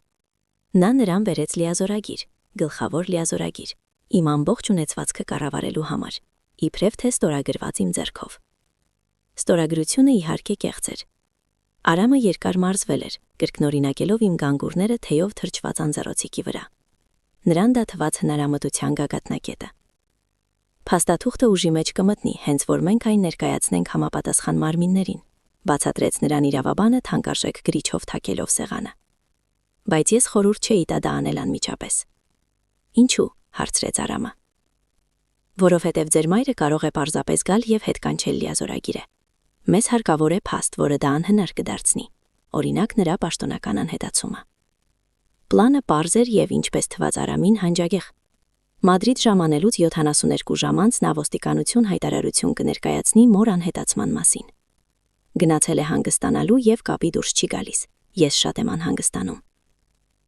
Նա նրան բերեց լիազորագիր, գլխավոր լիազորագիր, իմ ամբողջ ունեցվածքը կառավարելու համար, իբրև թե ստորագրված իմ ձեռքով։ Ստորագրությունը իհարկե կեղծ էր։ Արամը երկար մարզվել էր, կրկնօրինակելով իմ գանգուրները թեյով թրջված անձեռոցիկի վրա։ Նրան դա թվաց հնարամտության գագաթնակետը։ Փաստաթուղթը ուժի մեջ կմտնի, հենց որ մենք այն ներկայացնենք համապատասխան մարմիններին, բացատրեց նրան իրավաբանը թանկարժեք գրիչով թակելով սեղանը։ Բայց ես խորհուրդ չէի տա դա անել անմիջապես։ Ինչու՞, հարցրեց Արամը։ Որովհետև ձեր մայրը կարող է պարզապես գալ և հետ կանչել լիազորագիրը։ Մեզ հարկավոր է փաստ, որը դա անհնար կդարձնի, օրինակ նրա պաշտոնական անհետացումը։ Պլանը պարզ էր եւ ինչպես թվաց Արամին հանջագեղ։ Մադրիդ ժամանելուց 72 ժամ անց նա ոստիկանություն հայտարարություն կներկայացնի մոր անհետացման մասին։ Գնացել է հանգստանալու եւ կապի դուրս չի գալիս։ Ես շատ եմ անհանգստանում։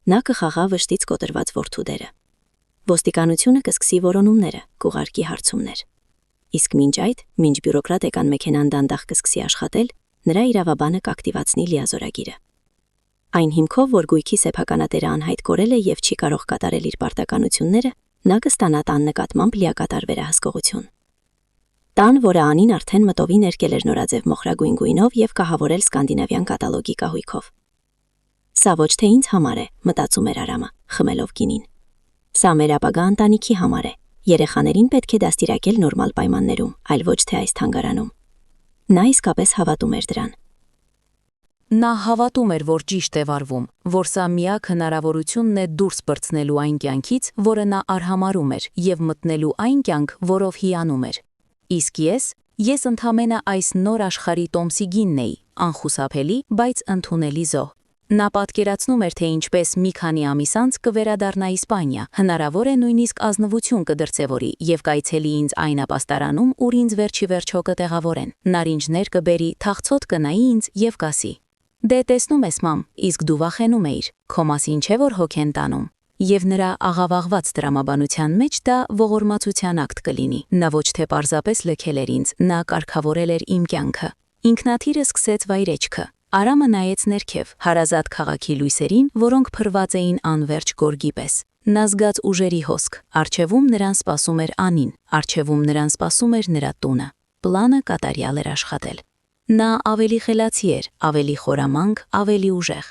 Նա կխաղա վշտից կոտրված որդու դերը։ Ոստիկանությունը կսկսի որոնումները, կուղարկի հարցումներ։ Իսկ մինչ այդ, մինչ բյուրոկրատական մեքենան դանդաղ կսկսի աշխատել, նրա իրավաբանը կակտիվացնի լիազորագիրը։ Այն հիմքով, որ գույքի սեփականատերը անհայտ կորել է եւ չի կարող կատարել իր պարտականությունները, նա կստանա տան նկատմամբ լիակատար վերահսկողություն։ Տան, որը Անին արդեն մտովի ներկել էր նորաձև մոխրագույն գույնով եւ կահավորել սկանդինավյան կատալոգի կահույքով։ Սա ոչ թե ինձ համար է, մտածում էր Արամը, խմելով գինին։ Սա մեր ապագա ընտանիքի համար է։ Երեխաներին պետք է դաստիարակել նորմալ պայմաններում, այլ ոչ թե այս թանգարանում։ Նա իսկապես հավատում էր դրան։ Նա հավատում էր, որ ճիշտ է վարվում, որ սա միակ հնարավորությունն է դուրս բրցնելու այն կյանքից, որը նա արհամարում էր, եւ մտնելու այն կյանք, որով հիանում էր։ Իսկ ես ընդամենը այս նոր աշխարհի Տոմսիգինն էի, անխուսափելի, բայց ընդունելի զոհ։ Նա պատկերացնում էր, թե ինչպես մի քանի ամիս անց կվերադառնա Իսպանիա, հնարավոր է նույնիսկ ազնվություն կդրսևորի եւ կայցելի ինձ այն ապաստարանում, ուր ինձ վերջի վերջո կտեղավորեն։ Նարինջներ կբերի, թախծոտ կնայի ինձ եւ կասի. «Դե տեսնում ես, մամ, իսկ դու վախենում էիր, քո մասին չէ որ հոգ են տանում»։ Եվ նրա աղավաղված դրամաբանության մեջ դա ողորմածության ակտ կլինի։ Նա ոչ թե պարզապես լքել էր ինձ, նա կարգավորել էր իմ կյանքը։ Ինքնաթիռը սկսեց վայրեջքը։ Արամը նայեց ներքև, հարազատ քաղաքի լույսերին, որոնք փրված էին անverջ գորգի պես։ Նա զգաց ուժերի հոսք։ Առջևում նրան սպասում էր Անին, առջևում նրան սպասում էր նրա տունը։ Պլանը կատարյալ էր աշխատել։ Նա ավելի խելացի էր, ավելի խորամանկ, ավելի ուժեղ։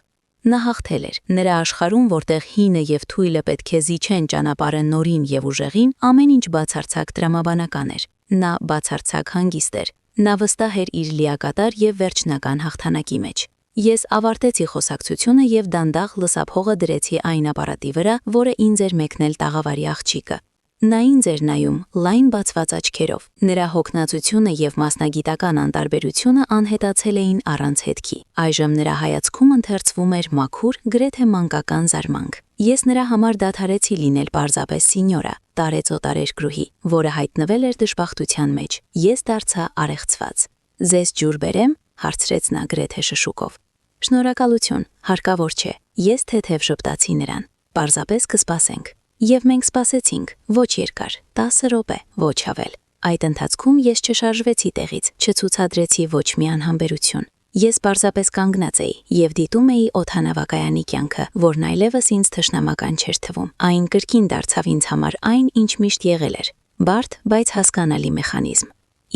Նա հաղթել էր։ Նրա աշխարհում, որտեղ հինը եւ թույլը պետք է զիջեն ճանապարհը նորին եւ ուժեղին, ամեն ինչ բացարձակ դրամաբանական էր։ Նա բացարձակ հանգիստ էր։ Նա վստահ էր իր լիակատար եւ վերջնական հաղթանակի մեջ։ Ես ավարտեցի խոսակցությունը եւ դանդաղ լսափողը դրեցի այն ապարատի վրա, որը ինձ էր մեկնել տաղավարի աղջիկը։ Նա ինձ էր նայում լայն բացված աչքերով։ Նրա հոգնածությունը եւ մասնագիտական անտարբերությունը անհետացել էին առանց հետքի։ Այժմ նրա հայացքում ընթերցվում էր մաքուր, գրեթե մանկական զարմանք։ Ես նրա համար դադարեցի լինել պարզապես սինյորա, տարեցօտարերկրուհի, որը հայտնվել էր դժբախտության մեջ։ Ես դարձա արեղծված։ «Ձեզ ջուր բերեմ», հարցրեց նա գրեթե շշուկով։ «Շնորհակալություն, հարկավոր չէ»։ Ես թեթև ժպտացի նրան։ «Պարզապես կսպասենք»։ Եվ մենք սպասեցինք, ոչ երկար, 10 րոպե, ոչ ավել։ Այդ ընթացքում ես չշարժվեցի տեղից, չցուցադրեցի ոչ մի անհամբերություն։ Ես պարզապես կանգնած էի եւ դիտում էի օդանավակայանի կյանքը, որն այլևս ինձ թշնամական չէր թվում։ Այն կրկին դարձավ ինձ համար այն, ինչ միշտ եղել էր։ Բարդ, բայց հասկանալի մեխանիզմ։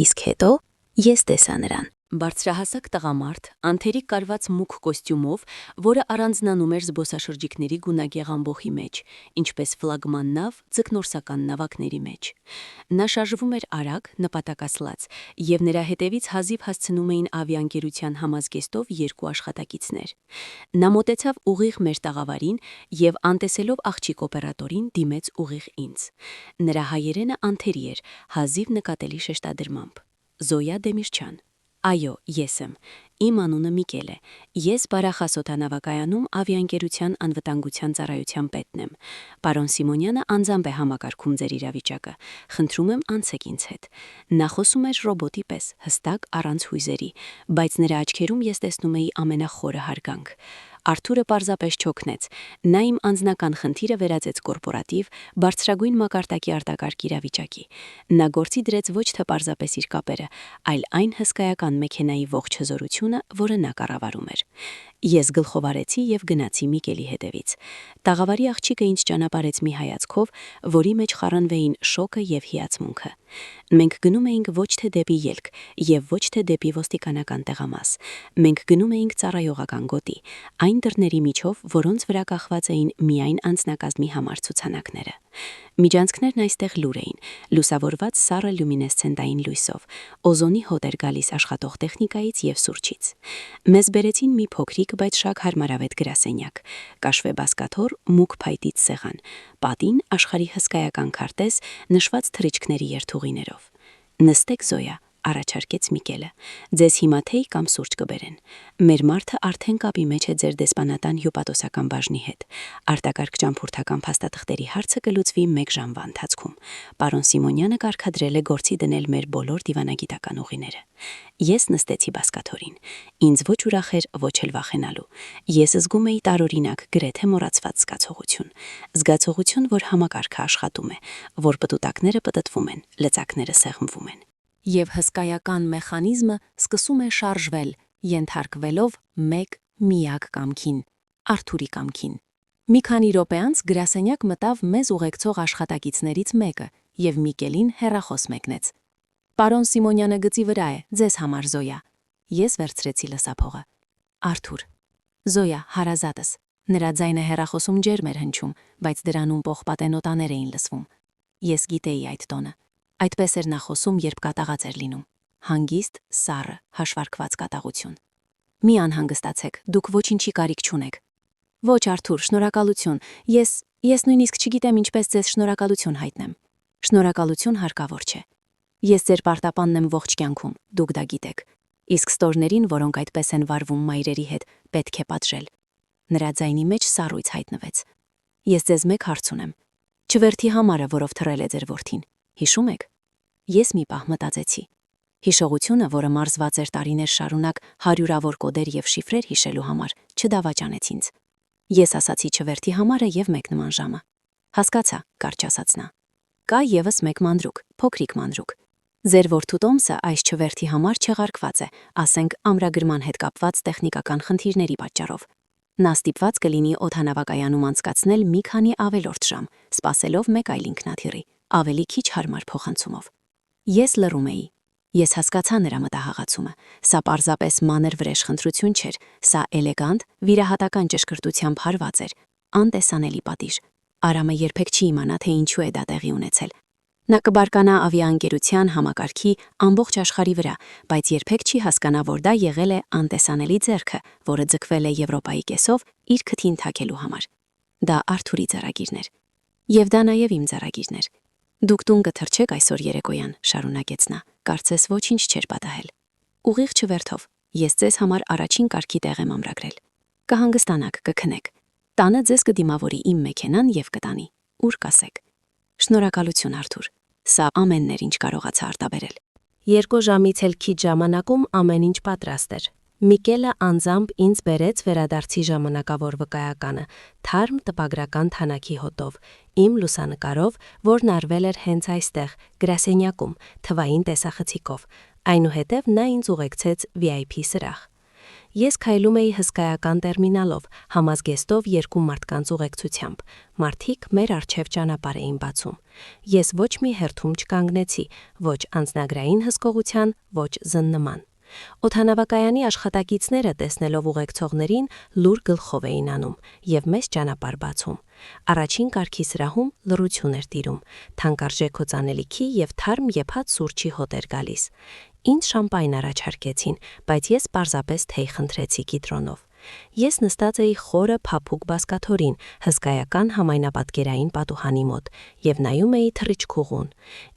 Իսկ հետո ես տեսա նրան։ Բարձրահասակ տղամարդ, անթերի կարված մուգ կոստյումով, որը առանձնանում էր զբոսաշրջիկների գունագեղ ամբոխի մեջ, ինչպես ֆլագման նավ ձկնորսական նավակների մեջ։ Նա շարժվում էր արագ, նպատակասլաց, եւ նրա հետևից հազիվ հասցնում էին ավիաընկերության համազգեստով 2 աշխատակիցներ։ Նա մոտեցավ ուղիղ մեր տաղավարին եւ անտեսելով աղջիկ օպերատորին դիմեց ուղիղ ինձ։ Նրա հայերենը անթերի էր, հազիվ նկատելի շեշտադրմամբ։ Զոյա Դեմիրճյան։ Այո, ես եմ։ Իմ անունը Միկել է։ Ես Բարախաս օդանավակայանում ավիաընկերության անվտանգության ծառայության պետն եմ։ Պարոն Սիմոնյանը անձամբ է համակարգում ձեր իրավիճակը։ Խնդրում եմ անցեք ինձ հետ։ Նա խոսում էր ռոբոտի պես, հստակ, առանց հույզերի, բայց նրա աչքերում ես տեսնում էի ամենախորը հարգանք։ Արթուրը պարզապես չօգնեց։ Նա իմ անձնական խնդիրը վերածեց կորպորատիվ, բարձրագույն մակարդակի արտակարգ իրավիճակի։ Նա գործի դրեց ոչ թե պարզապես իր կապերը, այլ այն հսկայական մեքենայի ողջ հզորությունը, որը նա կառավարում էր։ Ես գլխով արեցի եւ գնացի Միկելի հետևից։ Տաղավարի աղջիկը ինձ ճանապարհեց մի հայացքով, որի մեջ խառնվեին շոկը եւ հիացմունքը։ Մենք գնում էինք ոչ թե դեպի ելք եւ ոչ թե դեպի ոստիկանական տեղամաս։ Մենք գնում էինք ծառայողական գոտի, այն դռների միջով, որոնց վրա կախված էին միայն անձնակազմի համար ցուցանակները։ Միջանցքներն այստեղ լուր էին, լուսավորված սառը լյումինեսցենտային լույսով, օզոնի հոտ էր գալիս աշխատող տեխնիկայից եւ սուրճից։ Մեզ բերեցին մի փոքրիկ, բայց շագ հարմարավետ գրասենյակ, կաշվե բասկաթոռ, մուգ փայտից սեղան, պատին աշխարհի հսկայական քարտեզ, նշված թռիչքների երթուղիներով։ Նստեք, Զոյա, առաջարկեց Միկելը։ Ձեզ հիմա թեյ կամ սուրճ կբերեն։ Մեր մարդը արդեն կապի մեջ է ձեր դեսպանատան հյուպատոսական բաժնի հետ։ Արտակարգ ճամփորդական փաստաթղթերի հարցը կլուծվի 1 ժամվա ընթացքում։ Պարոն Սիմոնյանը կարգադրել է գործի դնել մեր բոլոր դիվանագիտական ուղիները։ Ես նստեցի բազկաթորին։ Ինձ ոչ ուրախ էր, ոչ էլ վախենալու։ Ես զգում էի տարօրինակ, գրեթե մոռացված զգացողություն։ Զգացողություն, որ համակարգը աշխատում է, որ պտուտակները պտտվում են, լծակները սեղմվում են։ Եվ հսկայական մեխանիզմը սկսում է շարժվել, ենթարկվելով մեկ միակ կամքին՝ Արթուրի կամքին։ Մի քանի րոպե անց գրասենյակ մտավ մեզ ուղեկցող աշխատակիցներից մեկը եւ Միկելին հեռախոս մեկնեց։ Պարոն Սիմոնյանը գծի վրա է, ձեզ համար Զոյա։ Ես վերցրեցի լսափողը։ Արթուր։ Զոյա, հարազատս։ Նրա ձայնը հեռախոսում ջերմ էր հնչում, բայց դրանում պողպատե նոտաներ էին լսվում։ Ես գիտեի այդ տոնը։ Այդպես էր նա խոսում, երբ կատաղած էր լինում։ Հանգիստ, սառը, հաշվարկված կատաղություն։ Մի անհանգստացեք, դուք ոչինչի կարիք չունեք։ Ոչ, Արթուր, շնորհակալություն։ Ես նույնիսկ չգիտեմ ինչպես ձեզ շնորհակալություն հայտնեմ։ Շնորհակալություն հարկավոր չէ։ Ես ձեր պարտապանն եմ ողջ կյանքում, դուք դա գիտեք։ Իսկ ստորներին, որոնք այդպես են վարվում մայրերի հետ, պետք է պատժել։ Նրա ձայնի մեջ սառույց հայտնվեց։ Ես ձեզ մեկ հարց ունեմ։ Չվերթի համարը, որով թռել է ձեր որդին, հիշում եք։ Ես մի պահ մտածեցի։ Հիշողությունը, որը մարզված էր տարիներ շարունակ հարյուրավոր կոդեր եւ շիֆրեր հիշելու համար, չդավաճանեց ինձ։ Ես ասացի չվերթի համարը եւ մեկ նման ժամը։ Հասկացա, կարճ ասաց նա։ Կա եւս մեկ մանրուք, փոքրիկ մանրուք։ Ձեր որդու տոմսը այս չվերթի համար չեղարկված է, ասենք ամրագրման հետ կապված տեխնիկական խնդիրների պատճառով։ Նա ստիպված կլինի օդանավակայանում անցկացնել մի քանի ավելորդ ժամ, սպասելով մեկ այլ ինքնաթիռի, ավելի քիչ հարմար փոխանցումով։ Ես լռում էի։ Ես հասկացա նրա մտահղացումը։ Սա պարզապես մանր վրեժ խնդրություն չէր, սա էլեգանտ, վիրահատական ճշգրտությամբ հարված էր, անտեսանելի պատիժ։ Արամը երբեք չի իմանա, թե ինչու է դա տեղի ունեցել։ Նա կբարկանա ավիաընկերության համակարգի ամբողջ աշխարհի վրա, բայց երբեք չի հասկանա, որ դա եղել է անտեսանելի ձեռքը, որը ձգվել է Եվրոպայի կեսով իր քթին թաքելու համար։ Դա Արթուրի ձեռագիրն էր։ Եվ դա նաև իմ ձեռագիրն էր։ Դուք տուն կթռչեք այսօր երեկոյան, շարունակեց նա, կարծես ոչինչ չէր պատահել։ Ուղիղ չվերթով, ես ձեզ համար առաջին կարգի տեղ եմ ամրագրել։ Կհանգստանաք, կքնեք։ Տանը ձեզ կդիմավորի իմ մեքենան եւ կտանի։ Ուր կասեք։ Շնորհակալություն, Արթուր։ Սա ամենն էր, ինչ կարողացա արտաբերել։ 2 ժամից էլ քիչ ժամանակում ամեն ինչ պատրաստ էր։ Միկելը անձամբ ինձ բերեց վերադարձի ժամանակավոր վկայականը, թարմ տպագրական թանաքի հոտով, իմ լուսանկարով, որն արվել էր հենց այստեղ, գրասենյակում, թվային տեսախցիկով, այնուհետև նա ինձ ուղեկցեց VIP սրահ։ Ես քայլում էի հսկայական տերմինալով, համազգեստով 2 մարդկանց ուղեկցությամբ, մարդիկ մեր առջև ճանապարհ էին բացում։ Ես ոչ մի հերթում չկանգնեցի, ոչ անձնագրային հսկողության, ոչ զննման։ Օդանավակայանի աշխատակիցները տեսնելով ուղեկցողներին լուր գլխով էին անում եւ մեզ ճանապարհ բացում։ Առաջին կարգի սրահում լռություն էր տիրում, թանկարժեք հոծանելիքի եւ թարմ եփած սուրճի հոտ էր գալիս։ Ինձ շամպայն առաջարկեցին, բայց ես պարզապես թեյ խնդրեցի կիտրոնով։ Ես նստած էի խորը փափուկ բազկաթորին, հսկայական համայնապատկերային պատուհանի մոտ, եւ նայում էի թռիչքուղուն։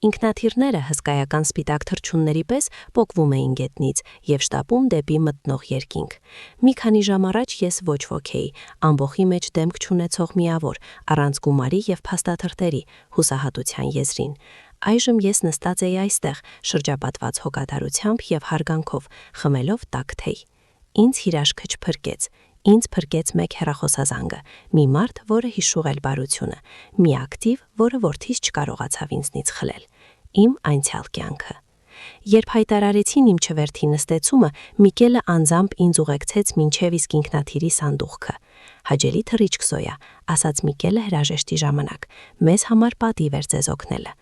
Ինքնաթիռները հսկայական սպիտակ թռչունների պես պոկվում էին գետնից եւ շտապում դեպի մտնող երկինք։ Մի քանի ժամ առաջ ես ոչ ոք էի, ամբողջի մեջ դեմք չունեցող միավոր, առանց գումարի եւ փաստաթղթերի, հուսահատության եզրին։ Այժմ ես նստած էի այստեղ, շրջապատված հոգատարությամբ եւ հարգանքով, խմելով տաք թեյ։ Ինձ հիրաշքը չփրկեց, ինձ փրկեց մեկ հեռախոսազանգը, մի մարդ, որը հիշող էր բարությունը, մի ակտիվ, որը որդիս չկարողացավ ինձնից խլել, իմ անցյալ կյանքը։ Երբ հայտարարեցին իմ չվերթի նստեցումը, Միկելը անձամբ ինձ ուղեկցեց մինչև իսկ ինքնաթիռի սանդուղքը։ Հաջելի թռիչք Զոյա, ասաց Միկելը հրաժեշտի ժամանակ, մեզ համար պատիվ էր ձեզ օգնելը։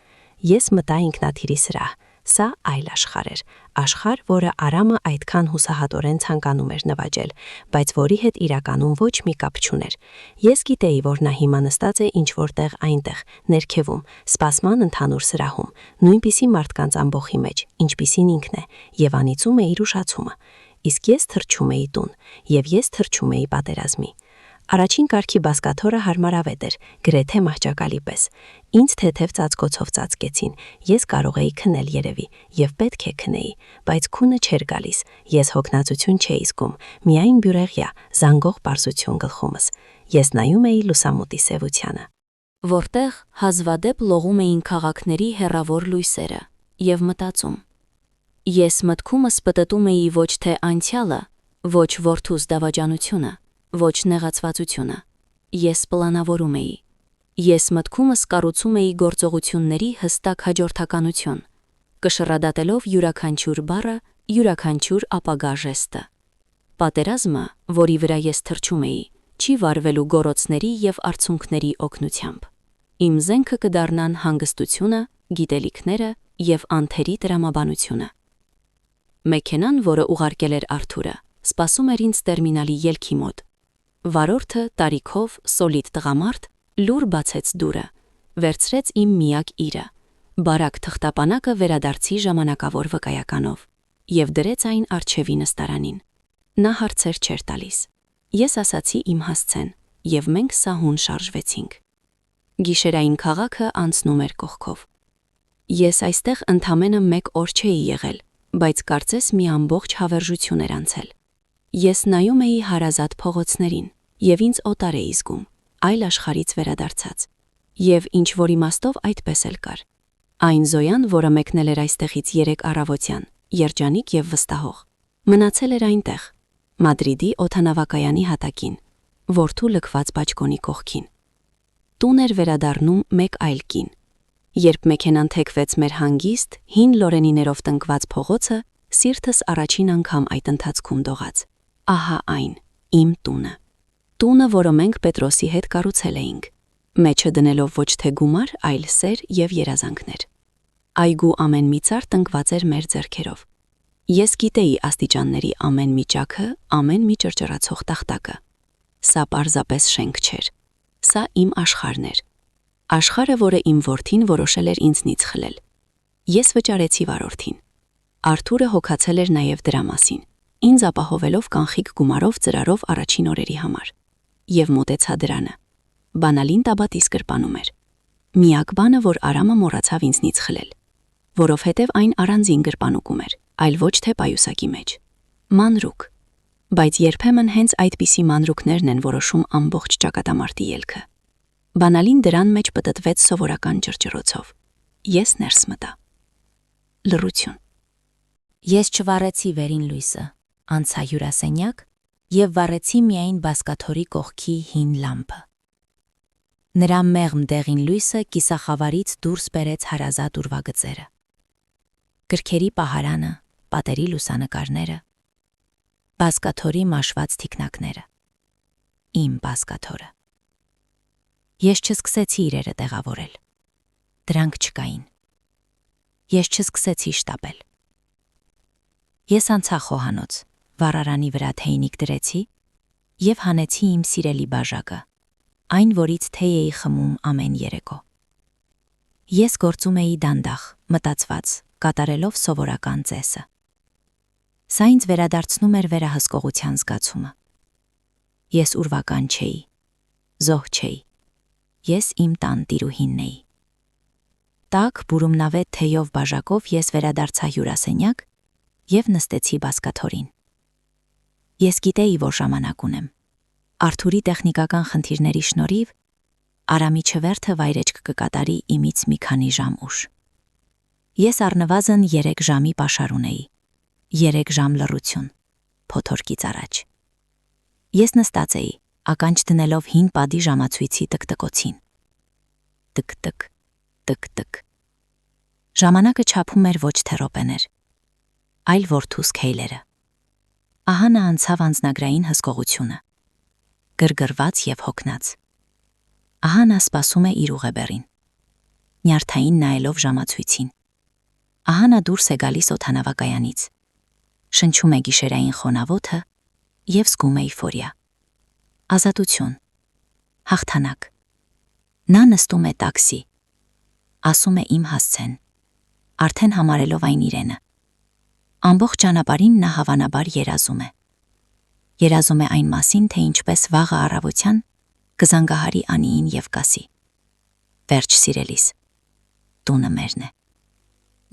Ես մտա ինքնաթիռի սրահ։ Սա այլ աշխարհ էր, աշխարհ, որը Արամը այդքան հուսահատորեն ցանկանում էր նվաճել, բայց որի հետ իրականում ոչ մի կապ չուներ։ Ես գիտեի, որ նա հիմա նստած է ինչ-որ տեղ այնտեղ, ներքևում, սպասման ընդհանուր սրահում, նույնպիսի մարդկանց ամբոխի մեջ, ինչպիսին ինքն է, եւ անիծում է իր ուշացումը։ Իսկ ես թռչում էի տուն, եւ ես թռչում էի պատերազմի։ Առաջին կարգի բազկաթոռը հարմարավետ էր, գրեթե մահճակալի պես։ Ինձ թեթև ծածկոցով ծածկեցին, ես կարող էի քնել երևի, եւ պետք է քնեի, բայց քունը չէր գալիս, ես հոգնածություն չէի զգում, միայն բյուրեղյա, զանգող պարզություն գլխումս։ Ես նայում էի լուսամուտի սևությանը, որտեղ հազվադեպ լողում էին քաղաքների հեռավոր լույսերը, եւ մտածում. ես մտքումս պտտում էի ոչ թե անցյալը, ոչ որդուս դավաճանությունը, ոչ նեղացվածությունը, ես պլանավորում էի, ես մտքումս կառուցում էի գործողությունների հստակ հաջորդականություն, կշռադատելով յուրաքանչյուր բառը, յուրաքանչյուր ապագա ժեստը։ Պատերազմը, որի վրա ես թռչում էի, չի վարվելու գոռոցների եւ արցունքների օգնությամբ։ Իմ զենքը կդառնան հանգստությունը, գիտելիքները եւ անթերի տրամաբանությունը։ Մեքենան, որը ուղարկել էր Արթուրը, սպասում էր ինձ տերմինալի ելքի մոտ։ Վարորդը տարիքով սոլիդ տղամարդ լուր բացեց դուռը, վերցրեց իմ միակ իրը, բարակ թղթապանակը վերադարձի ժամանակավոր վկայականով եւ դրեց այն առջևի նստարանին։ Նա հարցեր չէր տալիս։ Ես ասացի իմ հասցեն եւ մենք սահուն շարժվեցինք։ Գիշերային քաղաքը անցնում էր կողքով։ Ես այստեղ ընդամենը 1 օր չէի եղել, բայց կարծես մի ամբողջ հավերժություն էր անցել։ Ես նայում էի հարազատ փողոցներին եւ ինձ օտար էի զգում, այլ աշխարհից վերադարձած։ Եվ ինչ որ իմաստով այդպես էլ կար։ Այն Զոյան, որը մեկնել էր այստեղից 3 առավոտյան, երջանիկ եւ վստահող, մնացել էր այնտեղ, Մադրիդի օդանավակայանի հատակին, որդու լքված բաճկոնի կողքին։ Տուն էր վերադառնում 1 այլ կին։ Երբ մեքենան թեքվեց մեր հանգիստ, հին լորենիներով տնկված փողոցը, սիրտս առաջին անգամ այդ ընթացքում դողաց։ Ահա այն, իմ տունը։ Տունը, որը մենք Պետրոսի հետ կառուցել էինք, մեջը դնելով ոչ թե գումար, այլ սեր եւ երազանքներ։ Այգու ամեն մի ծառ տնկված էր մեր ձեռքերով։ Ես գիտեի աստիճանների ամեն մի ճաքը, ամեն մի ճռճռացող տախտակը։ Սա պարզապես շենք չէր։ Սա իմ աշխարհն էր։ Աշխարհը, որը իմ որդին որոշել էր ինձնից խլել։ Ես վճարեցի վարորդին։ Արթուրը հոգացել էր նաև դրա մասին, ինձ ապահովելով կանխիկ գումարով ծրարով առաջին օրերի համար։ Եվ մոտեցա դրանը։ Բանալին տաբատիս կրպանում էր։ Միակ բանը, որ Արամը մոռացավ ինձնից խլել, որովհետև այն առանձին գրպանուկում էր, այլ ոչ թե պայուսակի մեջ։ Մանրուք։ Բայց երբեմն հենց այդպիսի մանրուքներն են որոշում ամբողջ ճակատամարտի ելքը։ Բանալին դրան մեջ պտտվեց սովորական ճռճռոցով։ Ես ներս մտա։ Լռություն։ Ես չվառեցի վերին լույսը, անցա հյուրասենյակ եւ վառեցի միայն բազկաթոռի կողքի հին լամպը։ Նրա մեղմ դեղին լույսը կիսախավարից դուրս բերեց հարազատ ուրվագծերը։ Գրքերի պահարանը, պատերի լուսանկարները, բազկաթոռի մաշված թիկնակները։ Իմ բազկաթոռը։ Ես չսկսեցի իրերը տեղավորել։ Դրանք չկային։ Ես չսկսեցի շտապել։ Ես անցա խոհանոց, վառարանի վրա թեյնիկ դրեցի եւ հանեցի իմ սիրելի բաժակը, այն, որից թեյ էի խմում ամեն երեկո։ Ես գործում էի դանդաղ, մտածված, կատարելով սովորական ծեսը։ Սա ինձ վերադարձնում էր վերահսկողության զգացումը։ Ես ուրվական չէի, զոհ չէի։ Ես իմ տան տիրուհինն էի։ Տաք բուրումնավետ թեյով բաժակով ես վերադարձա հյուրասենյակ եւ նստեցի բազկաթոռին։ Ես գիտեի, որ ժամանակ ունեմ։ Արթուրի տեխնիկական խնդիրների շնորհիվ Արամի չվերթը վայրեջք կկատարի իմից մի քանի ժամ ուշ։ Ես առնվազն 3 ժամի պաշար ունեի, 3 ժամ լռություն, փոթորկից առաջ։ Ես նստած էի, ականջ դնելով հին պատի ժամացույցի տկտկոցին։ Տկ-տկ, տկ-տկ։ Ժամանակը չափում էր ոչ թե րոպեներ, այլ որդուս քեյլերը։ Ահա նա անցավ անձնագրային հսկողությունը, գրգռված եւ հոգնած։ Ահա նա սպասում է իր ուղեբեռին, նյարդային նայելով ժամացույցին։ Ահա նա դուրս է գալիս օդանավակայանից, շնչում է գիշերային խոնավոթը եւ զգում է էյֆորիա։ Ազատություն, հաղթանակ։ Նա նստում է տաքսի, ասում է իմ հասցեն, արդեն համարելով այն իրենը։ Ամբողջ ճանապարհին նա հավանաբար երազում է։ Երազում է այն մասին, թե ինչպես վաղը առավոտյան կզանգահարի Անիին եւ կասի. «Վերջ սիրելիս, տունը մերն է»։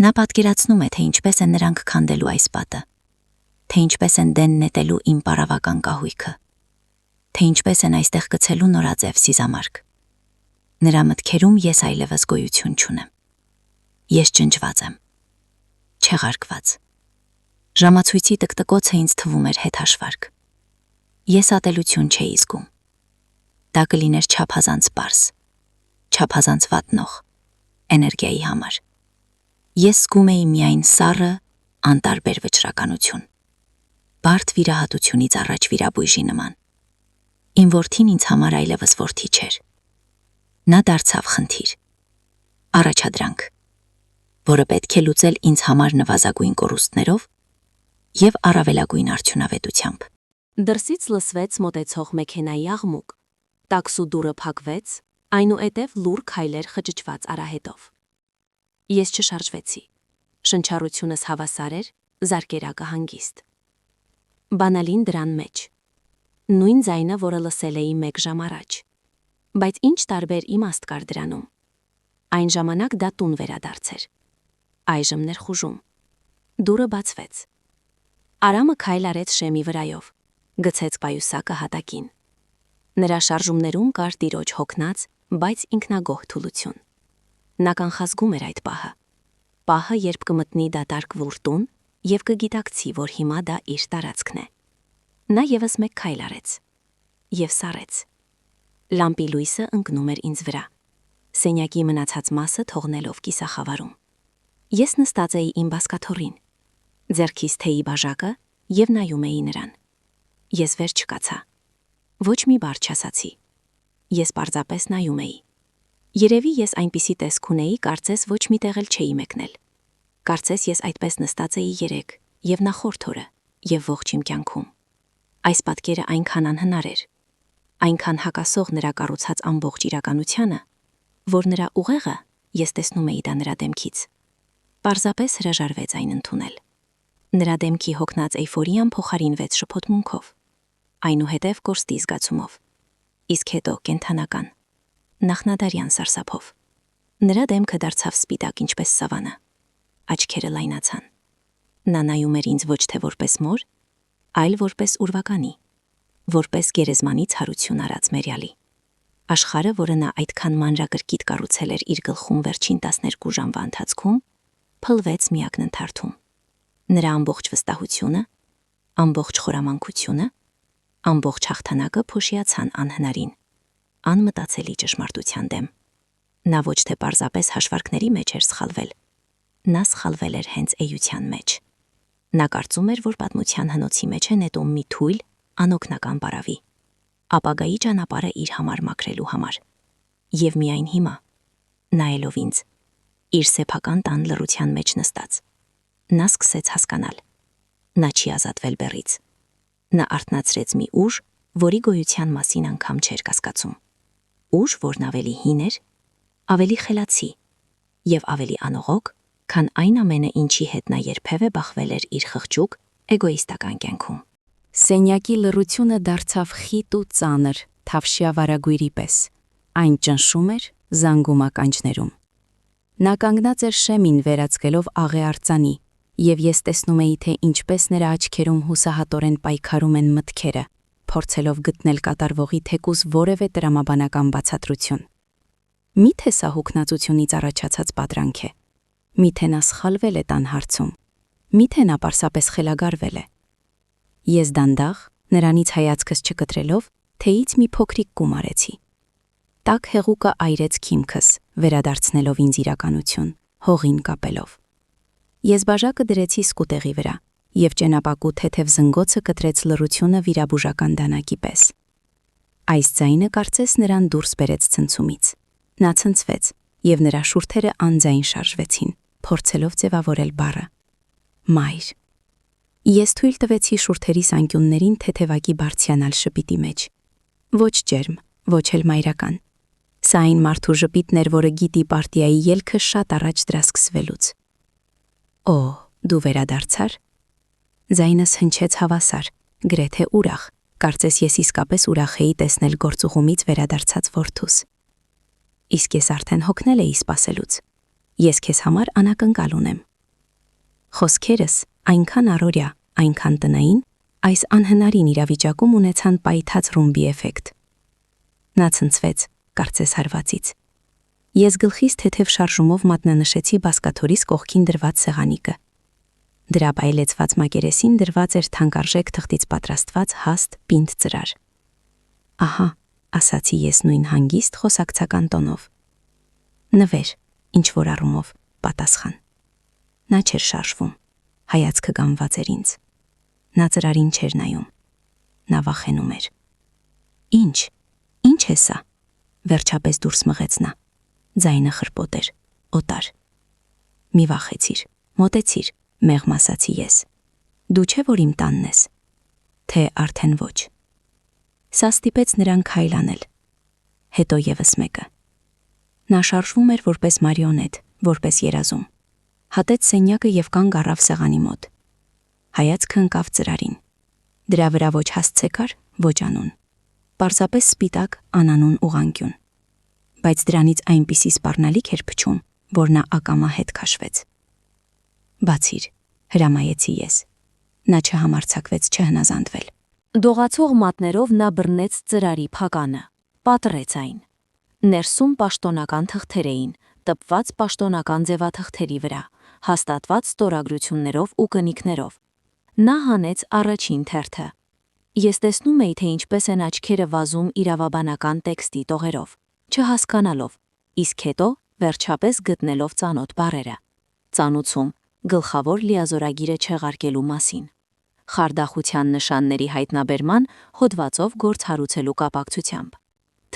Նա պատկերացնում է, թե ինչպես են նրանք քանդելու այս պատը, թե ինչպես են դեն նետելու իմ պարավական կահույքը, թե ինչպես են այստեղ գցելու նորաձև սիզամարկ։ Նրա մտքերում ես այլևս գոյություն չունեմ։ Ես ջնջված եմ, չեղարկված։ Ժամացույցի տկտկոցը ինձ թվում էր հետհաշվարկ։ Ես ատելություն չէի զգում։ Դա կլիներ չափազանց պարզ, չափազանց վատնող, էներգիայի համար։ Ես զգում էի միայն սառը, անտարբեր վճռականություն, բարդ վիրահատությունից առաջ վիրաբույժի նման։ Իմ որդին ինձ համար այլևս որդի չէր։ Նա դարձավ խնդիր, առաջադրանք, որը պետք է լուծել ինձ համար նվազագույն կորուստներով եւ առավելագույն արդյունավետությամբ։ Դրսից լսվեց մոտեցող մեքենայի աղմուկ, տաքսու դուռը փակվեց, այնուհետև լուռ քայլեր խճճված արահետով։ Ես չշարժվեցի, շնչառությունս հավասար էր, զարկերակը հանգիստ։ Բանալին դրան մեջ, նույն ձայնը, որը լսել էի 1 ժամ առաջ, բայց ինչ տարբեր իմաստ կար դրանում։ Այն ժամանակ դա տուն վերադարձեր, այժմ ներխուժում։ Դուռը բացվեց։ Արամը քայլ արեց շեմի վրայով, գցեց պայուսակը հատակին։ Նրա շարժումներում կար տիրոջ հոգնած, բայց ինքնագոհ թուլություն։ Նա կանխազգում էր այդ պահը, երբ կմտնի դատարկ վուրտուն եւ կգիտակցի, որ հիմա դա իր տարածքն է։ Նա եւս 1 քայլ արեց եւ սառեց։ Լամպի լույսը ընկնում էր ինձ վրա, սենյակի մնացած մասը թողնելով կիսախավարում։ Ես նստած էի իմ բազկաթոռին, ձեռքիս թեյի բաժակը եւ նայում էի նրան։ Ես վեր չկացա։ Ոչ մի բառ չասացի։ Ես պարզապես նայում էի։ Երևի ես այնպիսի տեսք ունեի, կարծես ոչ մի տեղ էլ չէի մեկնել։ Կարծես ես այդպես նստած էի 3 եւ նախորդ օրը եւ ողջ իմ կյանքում։ Այս պատկերը այնքան անհնար էր, այնքան հակասող նրա կառուցած ամբողջ իրականությանը, որ նրա ուղեղը, ես տեսնում էի դա նրա դեմքից, պարզապես հրաժարվեց այն ընդունել։ Նրա դեմքի հոգնած էյֆորիան փոխարինվեց շփոթմունքով, այնուհետև կորստի զգացումով, իսկ հետո կենթանական, նախնադարյան սարսափով։ Նրա դեմքը դարձավ սպիտակ ինչպես սավանը, աչքերը լայնացան։ Նա նայում էր ինձ ոչ թե որպես մոր, այլ որպես ուրվականի, որպես գերեզմանից հարություն արած մերյալի։ Աշխարհը, որը նա այդքան մանրակրկիտ կառուցել էր իր գլխում վերջին 12 ժամվա ընթացքում, փլվեց միակնընթարթում։ Նրա ամբողջ վստահությունը, ամբողջ խորամանկությունը, ամբողջ հաղթանակը փոշիացան անհնարին, անմտածելի ճշմարտության դեմ։ Նա ոչ թե պարզապես հաշվարկների մեջ էր սխալվել, նա սխալվել էր հենց էության մեջ։ Նա կարծում էր, որ պատմության հնոցի մեջ է նետում մի թույլ, անօգնական պարավի, ապագայի ճանապարհը իր համար մաքրելու համար։ Եվ միայն հիմա, նայելով ինձ, իր սեփական տան լռության մեջ նստած, նա սկսեց հասկանալ։ Նա չի ազատվել բեռից։ Նա արթնացրեց մի ուժ, որի գոյության մասին անգամ չէր կասկածում։ Ուժ, որն ավելի հին էր, ավելի խելացի եւ ավելի անողոք, քան այն ամենը, ինչի հետ նա երբևէ բախվել էր իր խղճուկ, էգոիստական կյանքում։ Սենյակի լռությունը դարձավ խիտ ու ծանր, թավշյա վարագույրի պես։ Այն ճնշում էր, զանգում ականջներում։ Նա կանգնած էր շեմին վերածկելով աղե արձանի, եւ ես տեսնում էի, թե ինչպես նրա աչքերում հուսահատորեն պայքարում են մտքերը, փորձելով գտնել կատարվողի թեկուզ որևէ տրամաբանական բացատրություն։ Միթե սա հոգնածությունից առաջացած պատրանք է։ Միթե նա սխալվել է տան հարցում։ Միթե նա պարզապես խելագարվել է։ Ես դանդաղ, նրանից հայացքս չկտրելով, թեից մի փոքրիկ կում արեցի։ Տաք հեղուկը այրեց քիմքս, վերադարձնելով ինձ իրականություն, հողին կապելով։ Ես բաժակը դրեցի սկուտեղի վրա, եւ ճենապակու թեթև զնգոցը կտրեց լռությունը վիրաբուժական դանակի պես։ Այս ձայնը կարծես նրան դուրս բերեց ցնցումից։ Նա ցնցվեց, եւ նրա շուրթերը անձայն շարժվեցին, փորձելով ձևավորել բառը։ Մայր։ Ես թույլ տվեցի շուրթերիս անկյուններին թեթևակի բարձրանալ շպիտի մեջ։ Ոչ ջերմ, ոչ էլ մայրական։ Սա այն մարդու ժպիտն էր, որը գիտի պարտիայի ելքը շատ առաջ դրա սկսվելուց։ Օ, դու վերադարձար։ Ձայնս հնչեց հավասար, գրեթե ուրախ, Կարծես ես իսկապես ուրախ էի տեսնել գործուղումից վերադարձած որդուս։ Իսկ ես արդեն հոգնել էի սպասելուց։ Ես քեզ համար անակնկալ ունեմ։ Խոսքերս այնքան առօրյա, այնքան տնային, այս անհնարին իրավիճակում ունեցան պայթած ռումբի էֆեկտ։ Նա ցնցվեց, կարծես հարվածից։ Ես գլխիս թեթև շարժումով մատնանշեցի բասկաթորիս կողքին դրված սեղանիկը։ Դրա բայլեցված մակերեսին դրված էր թանկարժեք թղթից պատրաստված հաստ պինդ ծրար։ Ահա, ասացի ես նույն հանգիստ խոսակցական տոնով։ Նվեր, ինչ որ առումով, պատասխան։ Նա չէր շարժվում, հայացքը գամված էր ինձ։ Նա ծրարին չէր նայում։ Նա վախենում էր։ Ինչ է սա։ Վերջապես դուրս մղեց նա։ Ձայնը խրպոտ էր, օտար։ Մի վախեցիր, մոտեցիր, մեղմ ասացի ես։ Դու չէ որ իմ տանն ես։ Թե արդեն ոչ։ Սա ստիպեց նրան քայլ անել։ Հետո ևս մեկը։ Նա շարժվում էր որպես մարիոնետ, որպես երազում։ Հատեց սենյակը եւ կանգ առավ սեղանի մոտ։ Հայացքը ընկավ ծրարին։ Դրա վրա ոչ հասցե կար, ոչ անուն։ Պարզապես սպիտակ անանուն ուղղանկյուն։ Բայց դրանից այնպիսի սպառնալիք էր փչում, որ նա ակամա հետ քաշվեց։ Բացիր, հրամայեցի ես։ Նա չհամարձակվեց չհնազանդվել։ Դողացող մատներով նա բռնեց ծրարի փականը, պատռեց այն։ Ներսում պաշտոնական թղթեր էին, տպված պաշտոնական ձևաթղթերի վրա, հաստատված ստորագրություններով ու կնիքներով։ Նա հանեց առաջին թերթը։ Ես տեսնում էի, թե ինչպես են աչքերը վազում իրավաբանական տեքստի տողերով, չհասկանալով, իսկ հետո վերջապես գտնելով ծանոթ բառերը։ Ծանուցում, գլխավոր լիազորագիրը չեղարկելու մասին։ Խարդախության նշանների հայտնաբերման հոդվածով գործ հարուցելու կապակցությամբ։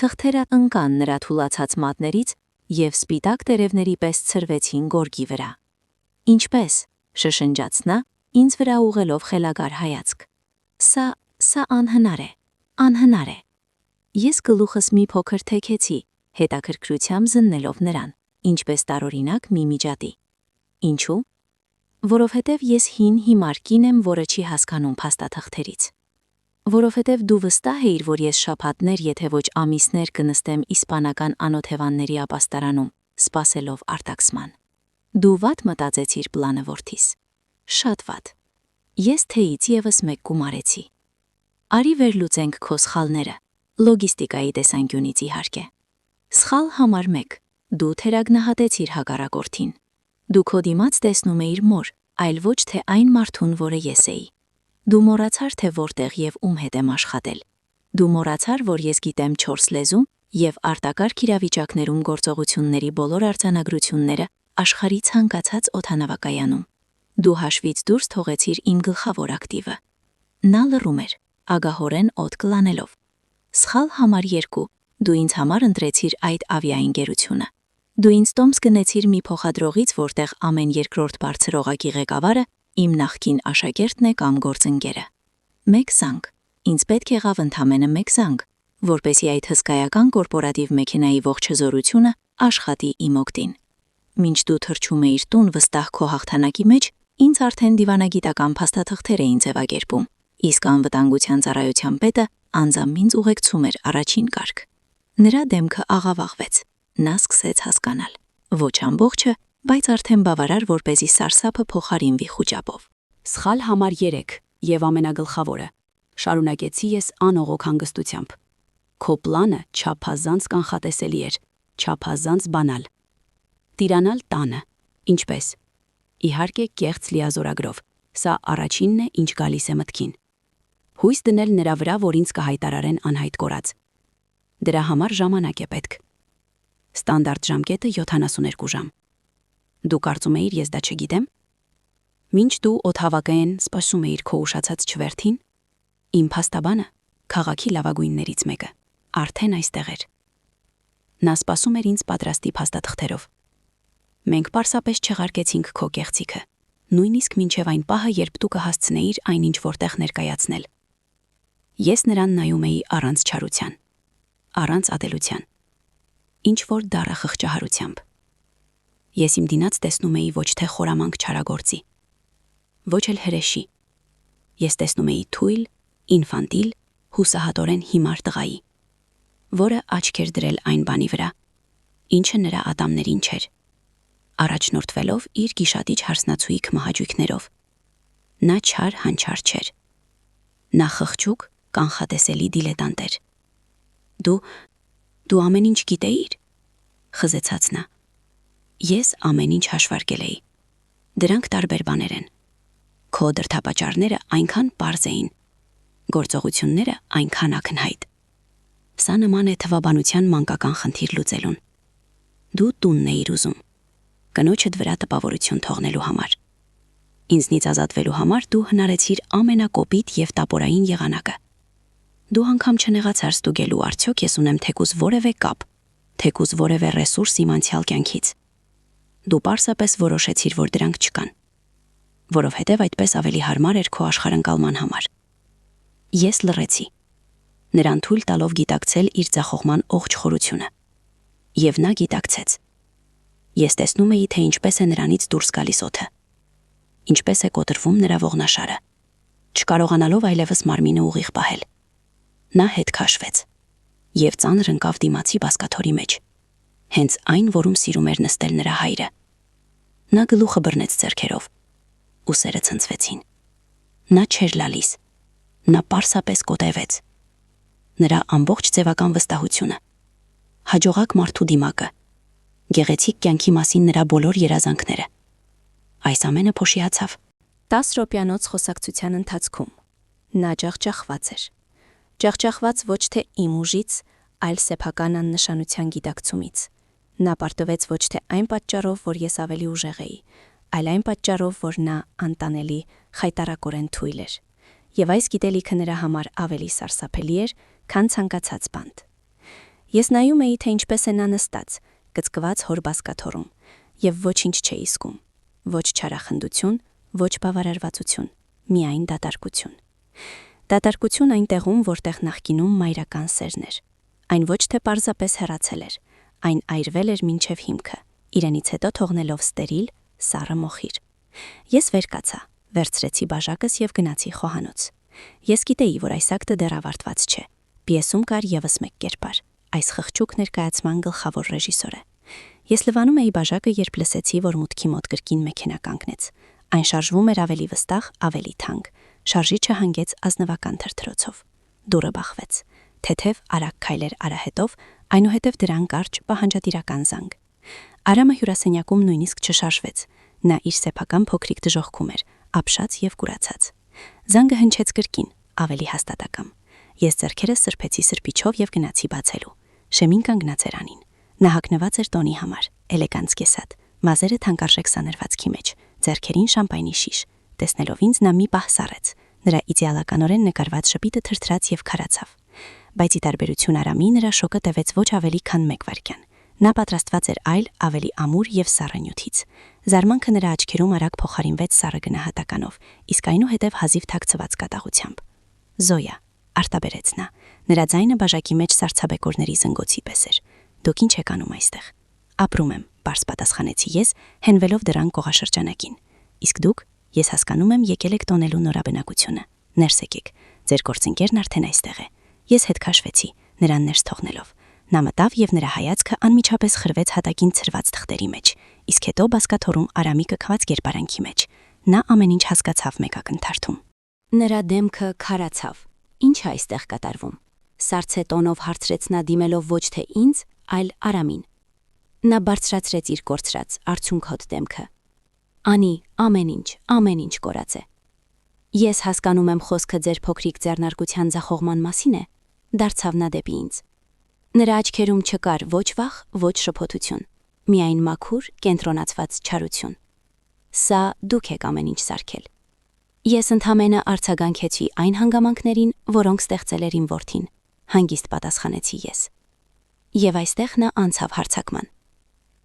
Թղթերը ընկան նրա թուլացած մատներից և սպիտակ տերևների պես ցրվեցին գորգի վրա։ Ինչպես, շշնջաց նա, ինձ վրա ուղղելով խելագար հայացք։ Սա անհնար է։ Ես գլուխս մի փոքր թեքեցի, հետաքրքրությամբ զննելով նրան, ինչպես տարօրինակ մի միջատի։ Ինչու՞։ Որովհետև ես հին հիմար կին եմ, որը չի հասկանում փաստաթղթերից։ Որովհետև դու վստահ էիր, որ ես շաբաթներ, եթե ոչ ամիսներ կնստեմ իսպանական անօթևանների ապաստարանում, սպասելով արտաքսման։ Դու վատ մտածեցիր պլանը որդիս։ Շատ վատ։ Ես թեից ևս մեկ գումարեցի։ Արի վերլուծենք քո սխալները, լոգիստիկայի տեսանկյունից իհարկե։ Սխալ համար 1. Դու թերագնահատեցիր հակառակորդին։ Դու քո դիմաց տեսնում էիր մոր, այլ ոչ թե այն մարդուն, որը ես էի։ Դու մոռացար, թե որտեղ եւ ում հետ եմ աշխատել։ Դու մոռացար, որ ես գիտեմ 4 լեզու եւ արտակարգ իրավիճակներում գործողությունների բոլոր արձանագրությունները աշխարհի ցանկացած օդանավակայանում։ Դու հաշվից դուրս թողեցիր իմ գլխավոր ակտիվը։ Նա լռում էր, ագահորեն օդ կլանելով։ Սխալ համար 2. Դու ինձ համար ընտրեցիր այդ ավիաընկերությունը։ Դու ինձ տոմս գնեցիր մի փոխադրողից, որտեղ ամեն երկրորդ բարձր օղակի ղեկավարը իմ նախկին աշակերտն է կամ գործընկերը։ Մեկ զանգ։ Ինձ պետք եղավ ընդամենը մեկ զանգ, որպեսզի այդ հսկայական կորպորատիվ մեքենայի ողջ հզորությունը աշխատի իմ օգտին։ Մինչ դու թռչում էիր տուն վստահ քո հաղթանակի մեջ, ինձ արդեն դիվանագիտական փաստաթղթեր էին ձևակերպում, իսկ անվտանգության ծառայության պետը անձամբ ինձ ուղեկցում էր առաջին կարգ։ Նրա դեմքը աղավաղվեց։ Նա սկսեց հասկանալ։ Ոչ ամբողջը, բայց արդեն բավարար, որպեսզի սարսափը փոխարինվի խուճապով։ Սխալ համար 3 եւ ամենագլխավորը։ Շարունակեցի ես անողոք հանգստությամբ։ Քո պլանը չափազանց կանխատեսելի էր, չափազանց բանալ։ Տիրանալ տանը։ Ինչպես։ Իհարկե կեղծ լիազորագրով։ Սա առաջինն է, ինչ գալիս է մտքին։ Հույս դնել նրա վրա, որ ինձ կհայտարարեն անհայտ կորած։ Դրա համար ժամանակ է պետք։ Ստանդարտ ժամկետը 72 ժամ։ Դու կարծում էիր, ես դա չգիտեմ։ Մինչ դու օդհավաքային սպասում էիր քո ուշացած չվերթին, իմ փաստաբանը, քաղաքի լավագույններից մեկը, արդեն այստեղ էր։ Նա սպասում էր ինձ պատրաստի փաստաթղթերով։ Մենք պարզապես չեղարկեցինք քո կեղծիքը, նույնիսկ մինչև այն պահը, երբ դու կհասցնեիր այն ինչ որտեղ ներկայացնել։ Ես նրան նայում էի առանց չարության, առանց ատելության, ինչ որ դառը խղճահարությամբ։ Ես իմ դինած տեսնում էի ոչ թե խորամանկ չարագործի, ոչ էլ հրեշի։ Ես տեսնում էի թույլ, ինֆանտիլ, հուսահատորեն հիմար տղայի, որը աչք էր դրել այն բանի վրա, ինչը նրա ատամներին չէր, առաջնորդվելով իր գիշատիչ հարսնացուի քմահաճույքներով։ Նա չար հանչար չէր։ Նա խղճուկ, կանխատեսելի դիլետանտ էր։ Դու ամեն ինչ գիտեիր, խզեցաց նա։ Ես ամեն ինչ հաշվարկել էի։ Դրանք տարբեր բաներ են։ Քո դրդապատճառները այնքան պարզ էին, գործողությունները այնքան ակնհայտ։ Սա նման է թվաբանության մանկական խնդիր լուծելուն։ Դու տունն էիր ուզում, կնոջդ վրա տպավորություն թողնելու համար։ Ինձնից ազատվելու համար դու հնարեցիր ամենակոպիտ եւ տապորային եղանակը։ Դու անգամ չնեղացար ստուգելու արդյոք ես ունեմ թեկուզ որևէ կապ, թեկուզ որևէ ռեսուրս իմ անցյալ կյանքից։ Դու պարզապես որոշեցիր, որ դրանք չկան, որովհետև այդպես ավելի հարմար էր քո աշխարհընկալման համար։ Ես լռեցի, նրան թույլ տալով գիտակցել իր ձախողման օղջ խորությունը։ Եվ նա գիտակցեց։ Ես տեսնում էի, թե ինչպես է նրանից դուրս գալիս օդը, ինչպես է կոտրվում նրա ողնաշարը, չկարողանալով այլևս մարմինը ուղիղ պահել։ Նա հետ քաշվեց եւ ծանր ընկավ դիմացի բազկաթորի մեջ, հենց այն, որում սիրում էր նստել նրա հայրը։ Նա գլուխը բռնեց ձեռքերով, ուսերը ցնցվեցին։ Նա չէր լալիս, նա պարզապես կոտևեց։ Նրա ամբողջ ձևական վստահությունը, հաջողակ մարդու դիմակը, գեղեցիկ կյանքի մասին նրա բոլոր երազանքները, այս ամենը փոշիացավ։ 10 րոպեանոց խոսակցության ընթացքում նա ջախջախված էր։ Ջախջախված ոչ թե իմ ուժից, այլ սեփական աննշանության գիտակցումից։ Նա պարտվեց ոչ թե այն պատճառով, որ ես ավելի ուժեղ էի, այլ այն պատճառով, որ նա անտանելի, խայտառակորեն թույլ էր։ Եվ այս գիտելիքը նրա համար ավելի սարսափելի էր, քան ցանկացած բանտ։ Ես նայում էի, թե ինչպես է նա նստած, կծկված հոր բազկաթոռում, եւ ոչինչ չէի զգում։ Ոչ չարախնդություն, ոչ բավարարվածություն, միայն դատարկություն։ Դատարկություն այն տեղում, որտեղ նախկինում մայրական սերն էր։ Այն ոչ թե պարզապես հեռացել էր, այն այրվել էր մինչև հիմքը, իրենից հետո թողնելով ստերիլ, սառը մոխիր։ Ես վեր կացա, վերցրեցի բաժակս եւ գնացի խոհանոց։ Ես գիտեի, որ այս ակտը դեռ ավարտված չէ։ Պիեսում կար եւս մեկ կերպար, այս խղճուկ ներկայացման գլխավոր ռեժիսորը։ Ես լվանում էի բաժակը, երբ լսեցի, որ մուտքի մոտ կրկին մեքենա կանգնեց։ Այն շարժվում էր ավելի վստահ, ավելի թանկ։ Շարժիչը հանգեց ազնվական թրթրոցով։ Դուռը բախվեց։ Թեթև արագ քայլեր արահետով, այնուհետև դրան կարճ պահանջատիրական զանգ։ Արամը հյուրասենյակում նույնիսկ չշարժվեց։ Նա իր սեփական փոքրիկ դժոխքում էր, ապշած եւ կուրացած։ Զանգը հնչեց կրկին, ավելի հաստատակամ։ Ես ձեռքերս սրբեցի սրբիչով եւ գնացի բացելու։ Շեմին կանգնած էր անին։ Նա հագնված էր տոնի համար, էլեգանտ կեսատ, մազերը թանկարժեք սանրվածքի մեջ, ձեռքերին շամպայնի շիշ։ Տեսնելով ինձ, նա մի պահ սառեց։ Նրա իդեալականորեն նկարված շպիտը թրթրաց եւ քարացավ։ Բայց ի տարբերություն Արամի, նրա շոկը տևեց ոչ ավելի քան 1 վայրկյան։ Նա պատրաստված էր այլ, ավելի ամուր եւ սառը նյութից։ Զարմանքը նրա աչքերում արագ փոխարինվեց սառը գնահատականով, իսկ այնուհետև հազիվ թաքցված կատաղությամբ։ Զոյա, արտաբերեց նա։ Նրա ձայնը բաժակի մեջ սառցաբեկորների զնգոցի պես էր։ Դուք ինչ եք անում այստեղ։ Ապրում եմ, պարզ պատասխանեցի ես, հենվելով դրան կողաշրջանակին։ Իսկ դուք, ես հասկանում եմ, եկել եք տոնելու նորաբնակությունը։ Ներս եկեք, ձեր գործընկերն արդեն այստեղ է։ Ես հետ քաշվեցի, նրան ներս թողնելով։ Նա մտավ եւ նրա հայացքը անմիջապես խրվեց հատակին ցրված թղթերի մեջ, իսկ հետո բազկաթոռում Արամի կքված կերպարանքի մեջ։ Նա ամեն ինչ հասկացավ մեկ ակնթարթում։ Նրա դեմքը քարացավ։ Ինչ է այստեղ կատարվում։ Սառցե տոնով հարցրեց նա, դիմելով ոչ թե ինձ, այլ Արամին։ Նա բարձրացրեց իր կորցրած արցունքոտ դեմքը։ Անի, ամեն ինչ կորած է։ Ես հասկանում եմ, խոսքը ձեր փոքրիկ ձեռնարկության ձախողման մասին է, դարձավ նա դեպի ինձ։ Նրա աչքերում չկար ոչ վախ, ոչ շփոթություն, միայն մաքուր, կենտրոնացված չարություն։ Սա դուք եք ամեն ինչ սարքել։ Ես ընդհանրապես արձագանքեցի այն հանգամանքներին, որոնք ստեղծել էր իմ որդին, հանգիստ պատասխանեցի ես։ Եվ այստեղ նա անցավ հարձակման։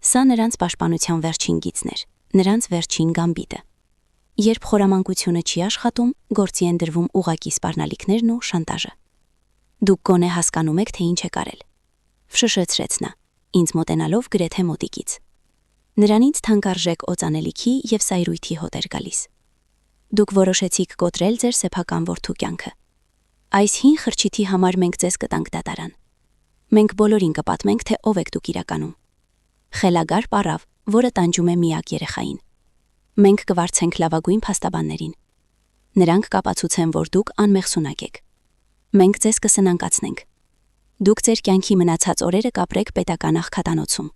Սա նրանց պաշտպանության վերջին գիծն էր, նրանց վերջին գամբիտը։ Երբ խորամանկությունը չի աշխատում, գործի են դրվում ուղակի սպառնալիքներն ու շանտաժը։ Դուք գոնե հասկանում եք, թե ինչ եք արել։ Ֆշշեցրեց նա, ինձ մոտենալով գրեթե մոտիկից։ Նրանից թանկարժեք օծանելիքի եւ սայրույթի հոտ էր գալիս։ Դուք որոշեցիք կոտրել ձեր սեփական որդու կյանքը։ Այս հին խրճիթի համար մենք ձեզ կտանք դատարան։ Մենք բոլորին կպատմենք, թե ով եք դուք իրականում։ Խելագար պարավ, որը տանջում է միակ երեխային։ Մենք կվարձենք լավագույն փաստաբաններին։ Նրանք կապացուցեն, որ դուք անմեղսունակ եք։ Մենք ձեզ կսնանկացնենք։ Դուք ձեր կյանքի մնացած օրերը կապրեք պետական աղքատանոցում։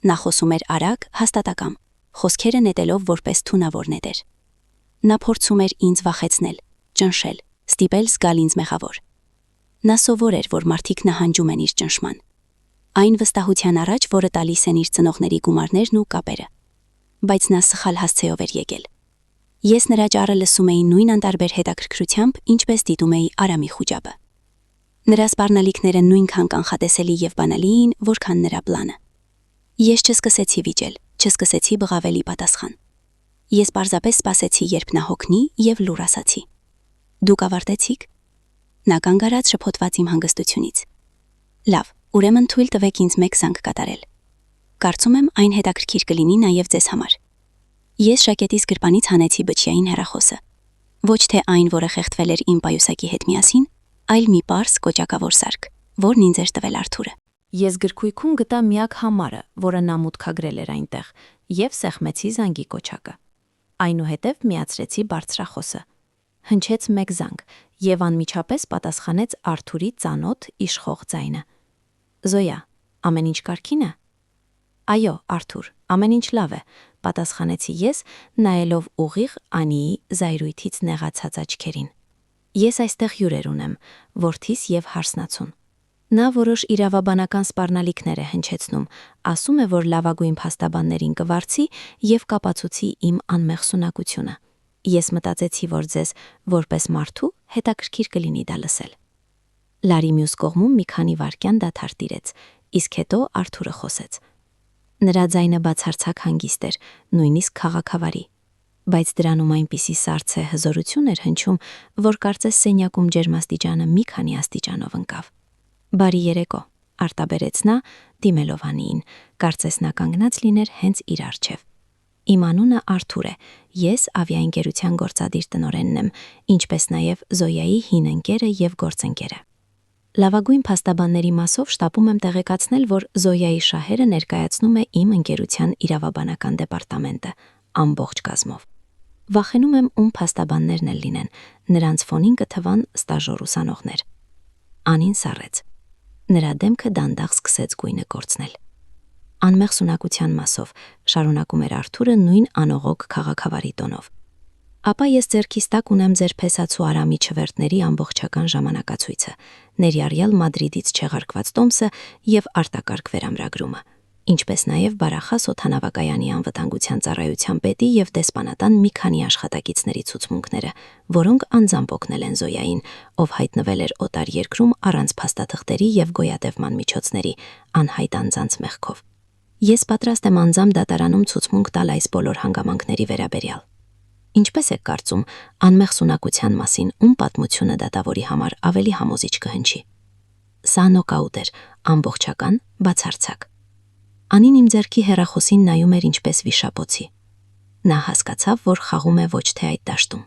Նա խոսում էր արագ, հաստատակամ, խոսքերը նետելով որպես թունավոր նետեր։ Նա փորձում էր ինձ վախեցնել, ճնշել, ստիպել զգալ ինձ մեղավոր։ Նա սովոր էր, որ մարդիկ նահանջում են իր ճնշման։ Այն վստահության առաջ, որը տալիս են իր ծնողների գումարներն ու կապերը։ Բայց նա սխալ հասցեով էր եկել։ Ես նրա ճառը լսում էի նույն անտարբեր հետաքրքրությամբ, ինչպես դիտում էի Արամի խուճապը։ Նրա սպառնալիքները նույնքան կանխատեսելի եւ բանալի էին, որքան նրա պլանը։ Ես չսկսեցի վիճել, չսկսեցի բղավելի պատասխան։ Ես պարզապես սպասեցի, երբ նա հոգնի եւ լուր ասացի. Դուք ավարտեցիք։ Նա կանգ առած շփոթված իմ հանգստությունից։ Լավ, ուրեմն թույլ տվեք ինձ մեկ զանգ կատարել։ Կարծում եմ այն հետաքրքիր կլինի նաեւ ձեզ համար։ Ես շակետիս գրպանից հանեցի բջջային հեռախոսը։ Ոչ թե այն, որը խեղդվել էր իմ պայուսակի հետ միասին, այլ մի պարզ կոճակավոր սարք, որն ինձ էր տվել Արթուրը։ Ես գրքույկում գտա միակ համարը, որը նա մուտքագրել էր այնտեղ, եւ սեղմեցի զանգի կոճակը։ Այնուհետև միացրեցի բարձրախոսը։ Հնչեց մեկ զանգ, եւ անմիջապես պատասխանեց Արթուրի ծանոթ իշխող ձայնը։ Զոյա, ամեն ինչ կարգին է։ Այո, Արթուր, ամեն ինչ լավ է, պատասխանեցի ես, նայելով ուղիղ Անիի զայրույթից նեղացած աչքերին։ Ես այստեղ հյուրեր ունեմ, որդիս եւ հարսնացուն։ Նա որոշ իրավաբանական սպառնալիքներ է հնչեցնում, ասում է, որ լավագույն փաստաբաններին կվարձի եւ կապացուցի իմ անմեղսունակությունը։ Ես մտածեցի, որ ձեզ, որպես մարդու, հետաքրքիր կլինի դա լսել։ Լարի մյուս կողմում մի քանի վայրկյան դադար տիրեց, իսկ հետո Արթուրը խոսեց։ Նրա ձայնը բացարձակ հանգիստ էր, նույնիսկ քաղաքավարի, բայց դրանում այնպիսի սառցե հզորություն էր հնչում, որ կարծես սենյակում ջերմաստիճանը մի քանի աստիճանով ընկավ։ Բարի երեկո, արտաբերեց նա, դիմելով Անիին, կարծես նա կանգնած լիներ հենց իր առջև։ Իմ անունը Արթուր է, ես ավիաընկերության գործադիր տնօրենն եմ, ինչպես նաև Զոյայի հին ընկերը եւ գործընկերը։ Լավագույն փաստաբանների մասով շտապում եմ տեղեկացնել, որ Զոյայի շահերը ներկայացնում է իմ ընկերության իրավաբանական դեպարտամենտը, ամբողջ կազմով։ Վախենում եմ, ում փաստաբաններն էլ լինեն, նրանց ֆոնին կթվան ստաժոր ուսանողներ։ Անին սառեց։ Նրա դեմքը դանդաղ սկսեց գույնը կորցնել։ Անմեղսունակության մասով շարունակում էր Արթուրը նույն անողոք քաղաքավարի տոնով։ Ապա ես ձեռքիս տակ ունեմ ձեր փեսացու Արամի չվերթների ամբողջական ժամանակացույցը, ներառյալ Մադրիդից չեղարկված տոմսը եւ արտակարգ վերամրագրումը, ինչպես նաև Բարախաս օդանավակայանի անվտանգության ծառայության պետի եւ դեսպանատան մի քանի աշխատակիցների ցուցմունքները, որոնք անձամբ օգնել են Զոյային, ով հայտնվել էր օտար երկրում առանց փաստաթղթերի եւ գոյատևման միջոցների, անհայտ անձանց մեղքով։ Ես պատրաստ եմ անձամբ դատարանում ցուցմունք տալ այս բոլոր հանգամանքների վերաբերյալ։ Ինչպես եք կարծում, անմեղսունակության մասին ում պատմությունը դատավորի համար ավելի համոզիչ կհնչի։ Սա նոկաուտ էր, ամբողջական, բացարձակ։ Անին իմ ձեռքի հեռախոսին նայում էր ինչպես վիշապոցի։ Նա հասկացավ, որ խաղում է ոչ թե այդ դաշտում։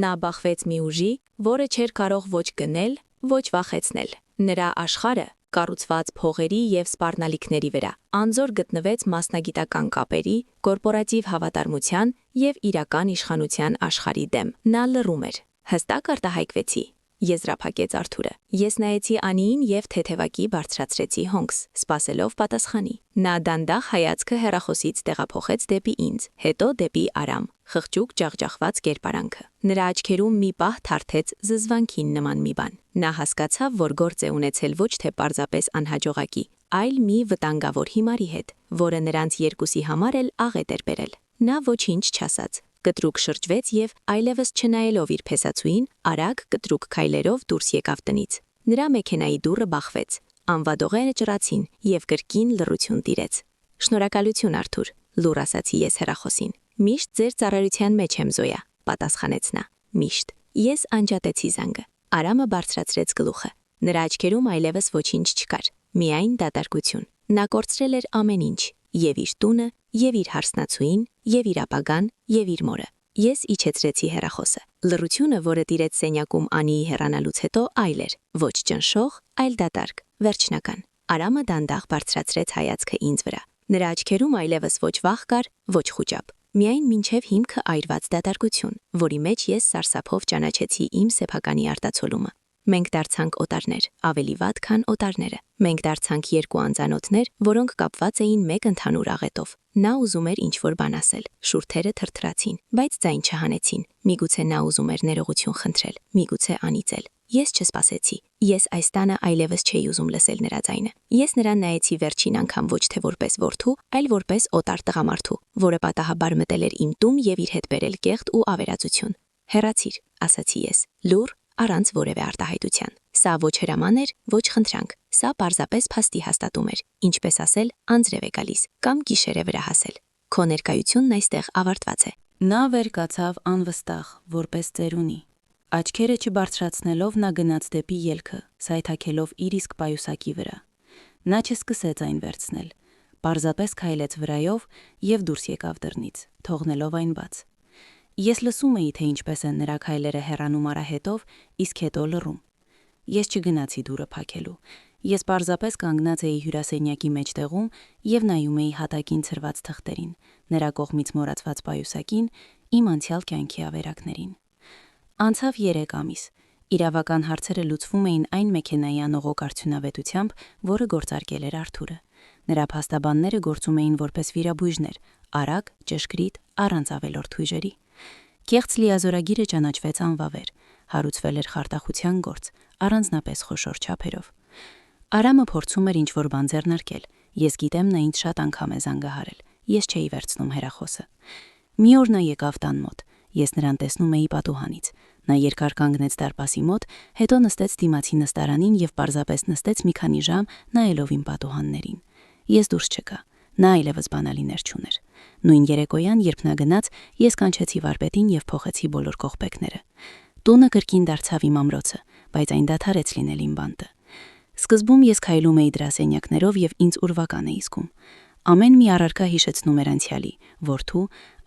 Նա բախվեց մի ուժի, որը չէր կարող ոչ գնել, ոչ վախեցնել։ Նրա աշխարհը, կառուցված փողերի եւ սպառնալիքների վրա, անզոր գտնվեց մասնագիտական կապերի, կորպորատիվ հավատարմության եւ իրական իշխանության աշխարհի դեմ։ Նա լռում էր։ Հստակ արտահայտվեցի, եզրափակեց Արթուրը։ Ես նայեցի Անիին եւ թեթևակի բարձրացրեցի հոնքս, սպասելով պատասխանի։ Նա դանդաղ հայացքը հեռախոսից տեղափոխեց դեպի ինձ, հետո դեպի Արամ, խղճուկ ջախջախված կերպարանքը։ Նրա աչքերում մի պահ թարթեց զզվանքին նման մի բան։ Նա հասկացավ, որ գործ է ունեցել ոչ թե պարզապես անհաջողակի, այլ մի վտանգավոր հիմարի հետ, որը նրանց երկուսի համար էլ աղետ էր բերել։ Նա ոչինչ չասաց, կտրուկ շրջվեց եւ այլևս չնայելով իր փեսացուին, արագ կտրուկ քայլերով դուրս եկավ տնից։ Նրա մեքենայի դուռը բախվեց, անվադողերը ճռացին եւ կրկին լռություն տիրեց։ Շնորհակալություն, Արթուր, լուռ ասացի ես հեռախոսին։ Միշտ ձեր ծառայության մեջ եմ, Զոյա, պատասխանեց նա։ Միշտ։ Ես անջատեցի զանգը։ Արամը բարձրացրեց գլուխը։ Նրա աչքերում այլևս ոչինչ չկար, միայն դատարկություն։ Նա կորցրել էր ամեն ինչ, եւ իր տունը, եւ իր հարսնացուին, եւ իր ապագան, եւ իր մորը։ Ես իջեցրեցի հեռախոսը։ Լռությունը, որը տիրեց սենյակում Անիի հեռանալուց հետո, այլ էր, ոչ ճնշող, այլ դատարկ, վերջնական։ Արամը դանդաղ բարձրացրեց հայացքը ինձ վրա։ Նրա աչքերում այլևս ոչ վախ կար, ոչ խուճապ։ Միայն մինչև հիմքը այրված դատարկություն, որի մեջ ես սարսափով ճանաչեցի իմ սեփականի արտացոլումը։ Մենք դարձանք օտարներ, ավելի վատ, քան օտարները։ Մենք դարձանք երկու անծանոթներ, որոնք կապված էին մեկ ընդհանուր աղետով։ Նա ուզում էր ինչ-որ բան ասել, շուրթերը թրթրացին, բայց ձայն չհանեցին։ Միգուցե նա ուզում էր ներողություն խնդրել, միգուցե անիծել։ Ես չսպասեցի։ Ես այս տանը այլևս չէի ուզում լսել նրա ձայնը։ Ես նրան նայեցի վերջին անգամ ոչ թե որպես որդու, այլ որպես օտար տղամարդու, որը պատահաբար մտել էր իմ տուն եւ իր հետ բերել կեղտ ու ավերածություն։ Հեռացիր, ասացի ես, լուռ, առանց որևէ արտահայտության։ Սա ոչ հրաման էր, ոչ խնդրանք։ Սա պարզապես փաստի հաստատում էր, ինչպես ասել, անձրև է գալիս կամ գիշեր է վրա հասել։ Քո ներկայությունն այստեղ ավարտված է։ Նա վեր կացավ անվստահ, որպես ծերունի։ Աչքերը չբարձրացնելով նա գնաց դեպի ելքը, սայթաքելով իր իսկ պայուսակի վրա։ Նա չսկսեց այն վերցնել, պարզապես քայլեց վրայով եւ դուրս եկավ դռնից, թողնելով այն բաց։ Ես լսում էի, թե ինչպես են նրա քայլերը հեռանում արահետով, իսկ հետո լռում։ Ես չգնացի դուռը փակելու։ Ես պարզապես կանգնած էի հյուրասենյակի մեջտեղում եւ նայում էի հատակին ցրված թղթերին, նրա կողմից մոռացված պայուսակին, իմ անցյալ կյանքի ավերակներին։ Անցավ 3 ամիս։ Իրավական հարցերը լուծվում էին այն մեքենայի անողոք արդյունավետությամբ, որը գործարկել էր Արթուրը։ Նրա փաստաբանները գործում էին որպես վիրաբույժներ, արագ, ճշգրիտ, առանց ավելորդ հույժերի։ Կեղծ լիազորագիրը ճանաչվեց անվավեր, հարուցվել էր խարտախության գործ, առանձնապես խոշոր չափերով։ Արամը փորձում էր ինչ-որ բան ձեռնարկել։ Ես գիտեմ, նա ինձ շատ անգամ է զանգահարել։ Ես չէի վերցնում հեռախոսը։ Մի օր նա եկավ տան մոտ։ Ես նրան տեսնում էի պատուհանից։ Նա երկար կանգնեց դարպասի մոտ, հետո նստեց դիմացի նստարանին եւ պարզապես նստեց մի քանի ժամ նայելով իմ պատուհաններին։ Ես դուրս չգա։ Նա այլևս բանալիներ չուներ։ Նույն երեկոյան, երբ նա գնաց, ես կանչեցի վարպետին եւ փոխեցի բոլոր կողպեքները։ Տունը կրկին դարձավ իմ ամրոցը, բայց այն դադարեց լինել իմ բանտը։ Սկզբում ես քայլում էի դրա սենյակներով եւ ինձ ուրվական էի զգում։ Ամեն մի առարկա հիշեցնում էր անցյալի, որդու,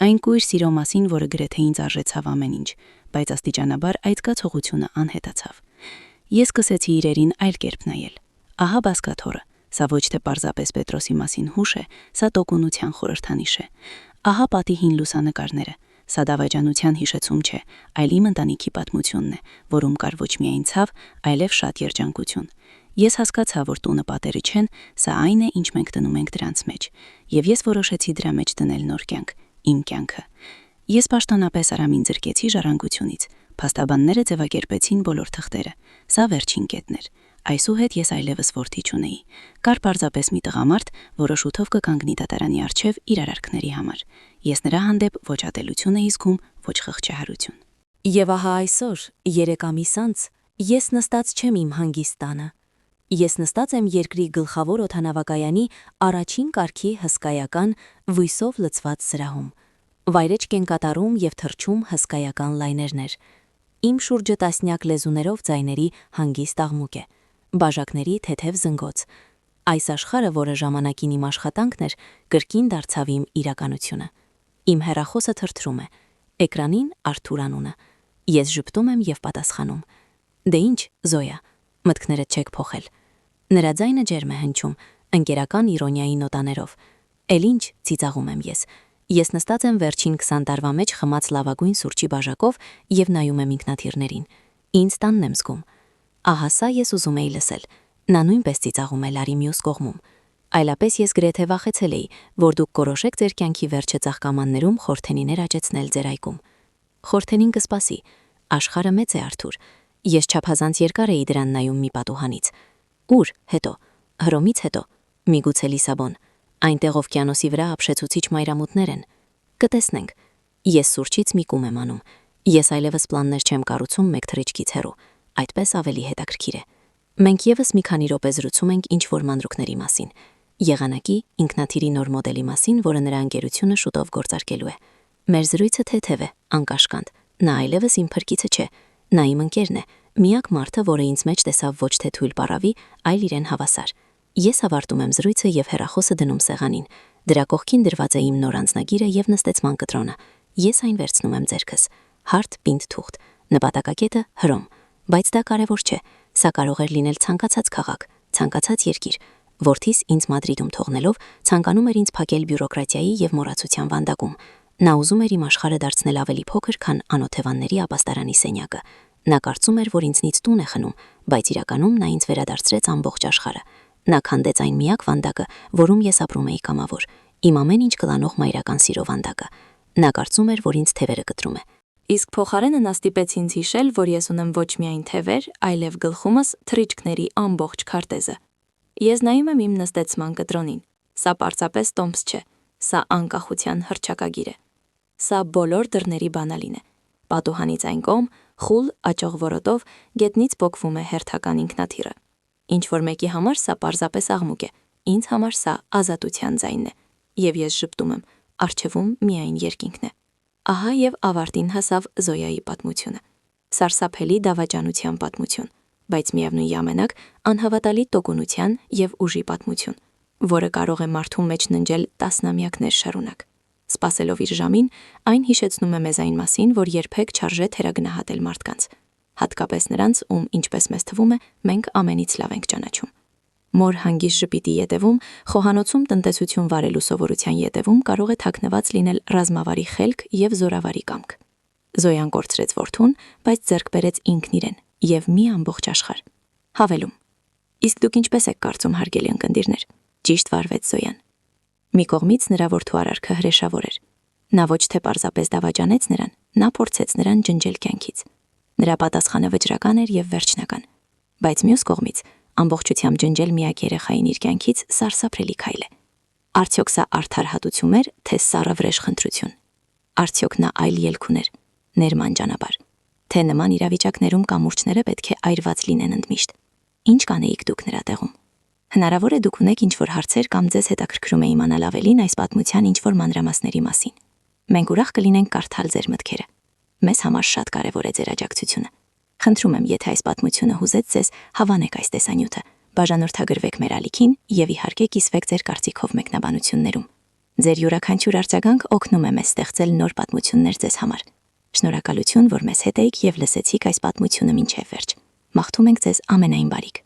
այն կույր սիրո մասին, որը գրեթե ինձ արժեցավ ամեն ինչ, բայց աստիճանաբար այդ զգացողությունը անհետացավ։ Ես սկսեցի իրերին այլ կերպ նայել։ Ահա բազկաթոռը, սա ոչ թե պարզապես Պետրոսի մասին հուշ է, սա տոկունության խորհրդանիշ է։ Ահա պատի հին լուսանկարները, սա դավաճանության հիշեցում չէ, այլ իմ ընտանիքի պատմությունն է, որում կար ոչ միայն ցավ, այլև շատ երջանկություն։ Ես հասկացա, որ տունը պատերը չեն, սա այն է, ինչ մենք դնում ենք դրանց մեջ, եւ ես որոշեցի դրա մեջ դնել նոր կյանք, իմ կյանքը։ Ես պաշտոնապես Արամին զրկեցի ժառանգությունից, փաստաբանները ձևակերպեցին բոլոր թղթերը, սա վերջին կետն էր։ Այսուհետ ես այլևս որդի չունեի։ Կար պարզապես մի տղամարդ, որը շուտով կկանգնի դատարանի առջև իր արարքների համար։ Ես նրա հանդեպ ոչ ատելություն էի զգում, ոչ խղճահարություն։ Եվ ահա այսօր, 3 ամիս անց, ես նստած չեմ իմ հանգիստ տանը։ Ես նստած եմ երկրի գլխավոր օդանավակայանի առաջին կարգի հսկայական վույսով լցված սրահում։ Վայրեջք են կատարում եւ թռչում հսկայական լայներներ։ Իմ շուրջը տասնյակ լեզուներով ձայների հանգիստ աղմուկ է, բաժակների թեթև զնգոց։ Այս աշխարհը, որը ժամանակին իմ աշխատանքն էր, կրկին դարձավ իմ իրականությունը։ Իմ հեռախոսը թրթրում է, էկրանին Արթուր անունը։ Ես ժպտում եմ եւ պատասխանում. Դե ինչ, Զոյա, մտքներդ չեք փոխել։ Նրա ձայնը ջերմ է հնչում, ընկերական իրոնիայի նոտաներով։ Էլ ինչ, ծիծաղում եմ ես։ Ես նստած եմ վերջին 20 տարվա մեջ խմած լավագույն սուրճի բաժակով եւ նայում եմ ինքնաթիռներին։ Ինձ տանն եմ զգում։ Ահա սա ես ուզում էի լսել։ Նա նույնպես ծիծաղում է լարի մյուս կողմում։ Այլապես ես գրեթե վախեցել էի, որ դուք կորոշեք ձեր կյանքի վերջը ծաղկամաններում խորթենիներ աճեցնել ձեր այգում։ Խորթենին կսպասի։ Աշխարհը մեծ է, Արթուր։ Ես չափազանց երկար էի դրան նայում մի պատուհանից։ Ուր, հետո, Հռոմից հետո, միգուցե Լիսաբոն։ Այնտեղ օվկիանոսի վրա ապշեցուցիչ մայրամուտներ են։ Կտեսնենք։ Ես սուրճից մի կում եմ անում։ Ես այլևս պլաններ չեմ կառուցում մեկ թռիչքից հեռու, այդպես ավելի հետաքրքիր է։ Մենք եւս մի քանի րոպե զրուցում ենք ինչ-որ մանրուքների մասին։ Եղանակի, ինքնաթիռի նոր մոդելի մասին, որը նրա ընկերությունը շուտով գործարկելու է։ Մեր զրույցը թեթև է, անկաշկանդ։ Նա այլևս իմ փրկիցը չէ։ Նա իմ ընկերն է, միակ մարդը, որը ինձ մեջ տեսավ ոչ թե թույլ պարավի, այլ իրեն հավասար։ Ես ավարտում եմ զրույցը եւ հեռախոսը դնում սեղանին։ Դրա կողքին դրված է իմ նոր անձնագիրը եւ նստեցման կտրոնը։ Ես այն վերցնում եմ ձեռքս, հարթ պինդ թուղթ, նպատակակետը Հռոմ, բայց դա կարևոր չէ, սա կարող էր լինել ցանկացած քաղաք, ցանկացած երկիր, որդիս ինձ Մադրիդում թողնելով ցանկանում էր ինձ փակել բյուրոկրատիայի եւ մոռացության վանդակում, նա ուզում էր իմ աշխարհը դարձնել ավելի փոքր, քան անօթևանների ապաստարանի սենյակը, նա կարծում էր, որ ինձնից տուն է խնում, բայց իրականում նա ինձ վերադարձրեց ամբողջ աշխարհը, նա քանդեց այն միակ վանդակը, որում ես ապրում էի կամավոր, իմ ամեն ինչ կլանող մայրական սիրո վանդակը, նա կարծում էր, որ ինձ թևերը կտրում է։ Իսկ փոխարենը նա ստիպեց ինձ հիշել, որ ես ունեմ ոչ միայն թևեր, այլև գլխումս թռիչքների ամբողջ քարտեզը։ Ես նայում եմ իմ նստեցման կտրոնին։ Սա պարզապես տոմս չէ, սա անկախության հռչակագիր է։ Սա բոլոր դռների բանալին է։ Պատուհանից այն կողմ, խուլ աճող որոտով գետնից պոկվում է հերթական ինքնաթիռը։ Ինչ որ մեկի համար սա պարզապես աղմուկ է, ինձ համար սա ազատության ձայնն է։ Եվ ես ժպտում եմ, առջևում միայն երկինքն է։ Ահա եւ ավարտին հասավ Զոյայի պատմությունը։ Սարսափելի դավաճանության պատմություն, բայց միևնույն ժամանակ անհավատալի տոկունության եւ ուժի պատմություն, որը կարող է մարդու մեջ ննջել տասնամյակներ շարունակ։ Սպասելով իր ժամին, այն հիշեցնում է մեզ այն մասին, որ երբեք չարժե թերագնահատել մարդկանց, հատկապես նրանց, ում ինչպես մեզ թվում է, մենք ամենից լավ ենք ճանաչում։ Մոր հանգիստ ժպիտի ետևում, խոհանոցում տնտեսություն վարելու սովորության ետևում կարող է թաքնված լինել ռազմավարի խելք եւ զորավարի կամք։ Զոյան կորցրեց որդուն, բայց ձեռք բերեց ինքն իրեն եւ մի ամբողջ աշխարհ։ Հավելում. Իսկ դուք ինչպես եք կարծում, հարգելի ընկերներ, ճիշտ վարվեց Զոյան։ Մի կողմից նրա որդու արարքը հրեշավոր էր։ Նա ոչ թե պարզապես դավաճանեց նրան, նա փորձեց նրան ջնջել կյանքից։ Նրա պատասխանը վճռական էր եւ վերջնական։ Բայց մյուս կողմից ամբողջությամբ ջնջել միակ երեխային իր կյանքից սարսափելի քայլ է։ Արդյոք սա արդար հատուցում էր, թե սառը վրեժխնդրություն։ Արդյոք նա այլ ելք ուներ, ներման ճանապարհ, թե նման իրավիճակներում կամուրջները պետք է այրված լինեն ընդմիշտ։ Ինչ կանեիք դուք նրա տեղում։ Հնարավոր է դուք ունեք ինչ-որ հարցեր կամ ձեզ հետաքրքրում է իմանալ ավելին այս պատմության ինչ-որ մանրամասների մասին։ Մենք ուրախ կլինենք կարդալ ձեր մտքերը։ Մեզ համար շատ կարևոր է ձեր աջակցությունը։ Խնդրում եմ, եթե այս պատմությունը հուզեց ձեզ, հավանեք այս տեսանյութը, բաժանորդագրվեք մեր ալիքին եւ իհարկե կիսվեք ձեր կարծիքով մեկնաբանություններում։ Ձեր յուրաքանչյուր արձագանք օգնում է մեզ ստեղծել նոր պատմություններ ձեզ համար։ Շնորհակալություն, որ մեզ հետ եք եւ լսեցիք այս պատմությունը մինչեւ վերջ։ Մաղթում ենք ձեզ ամենայն բարիք։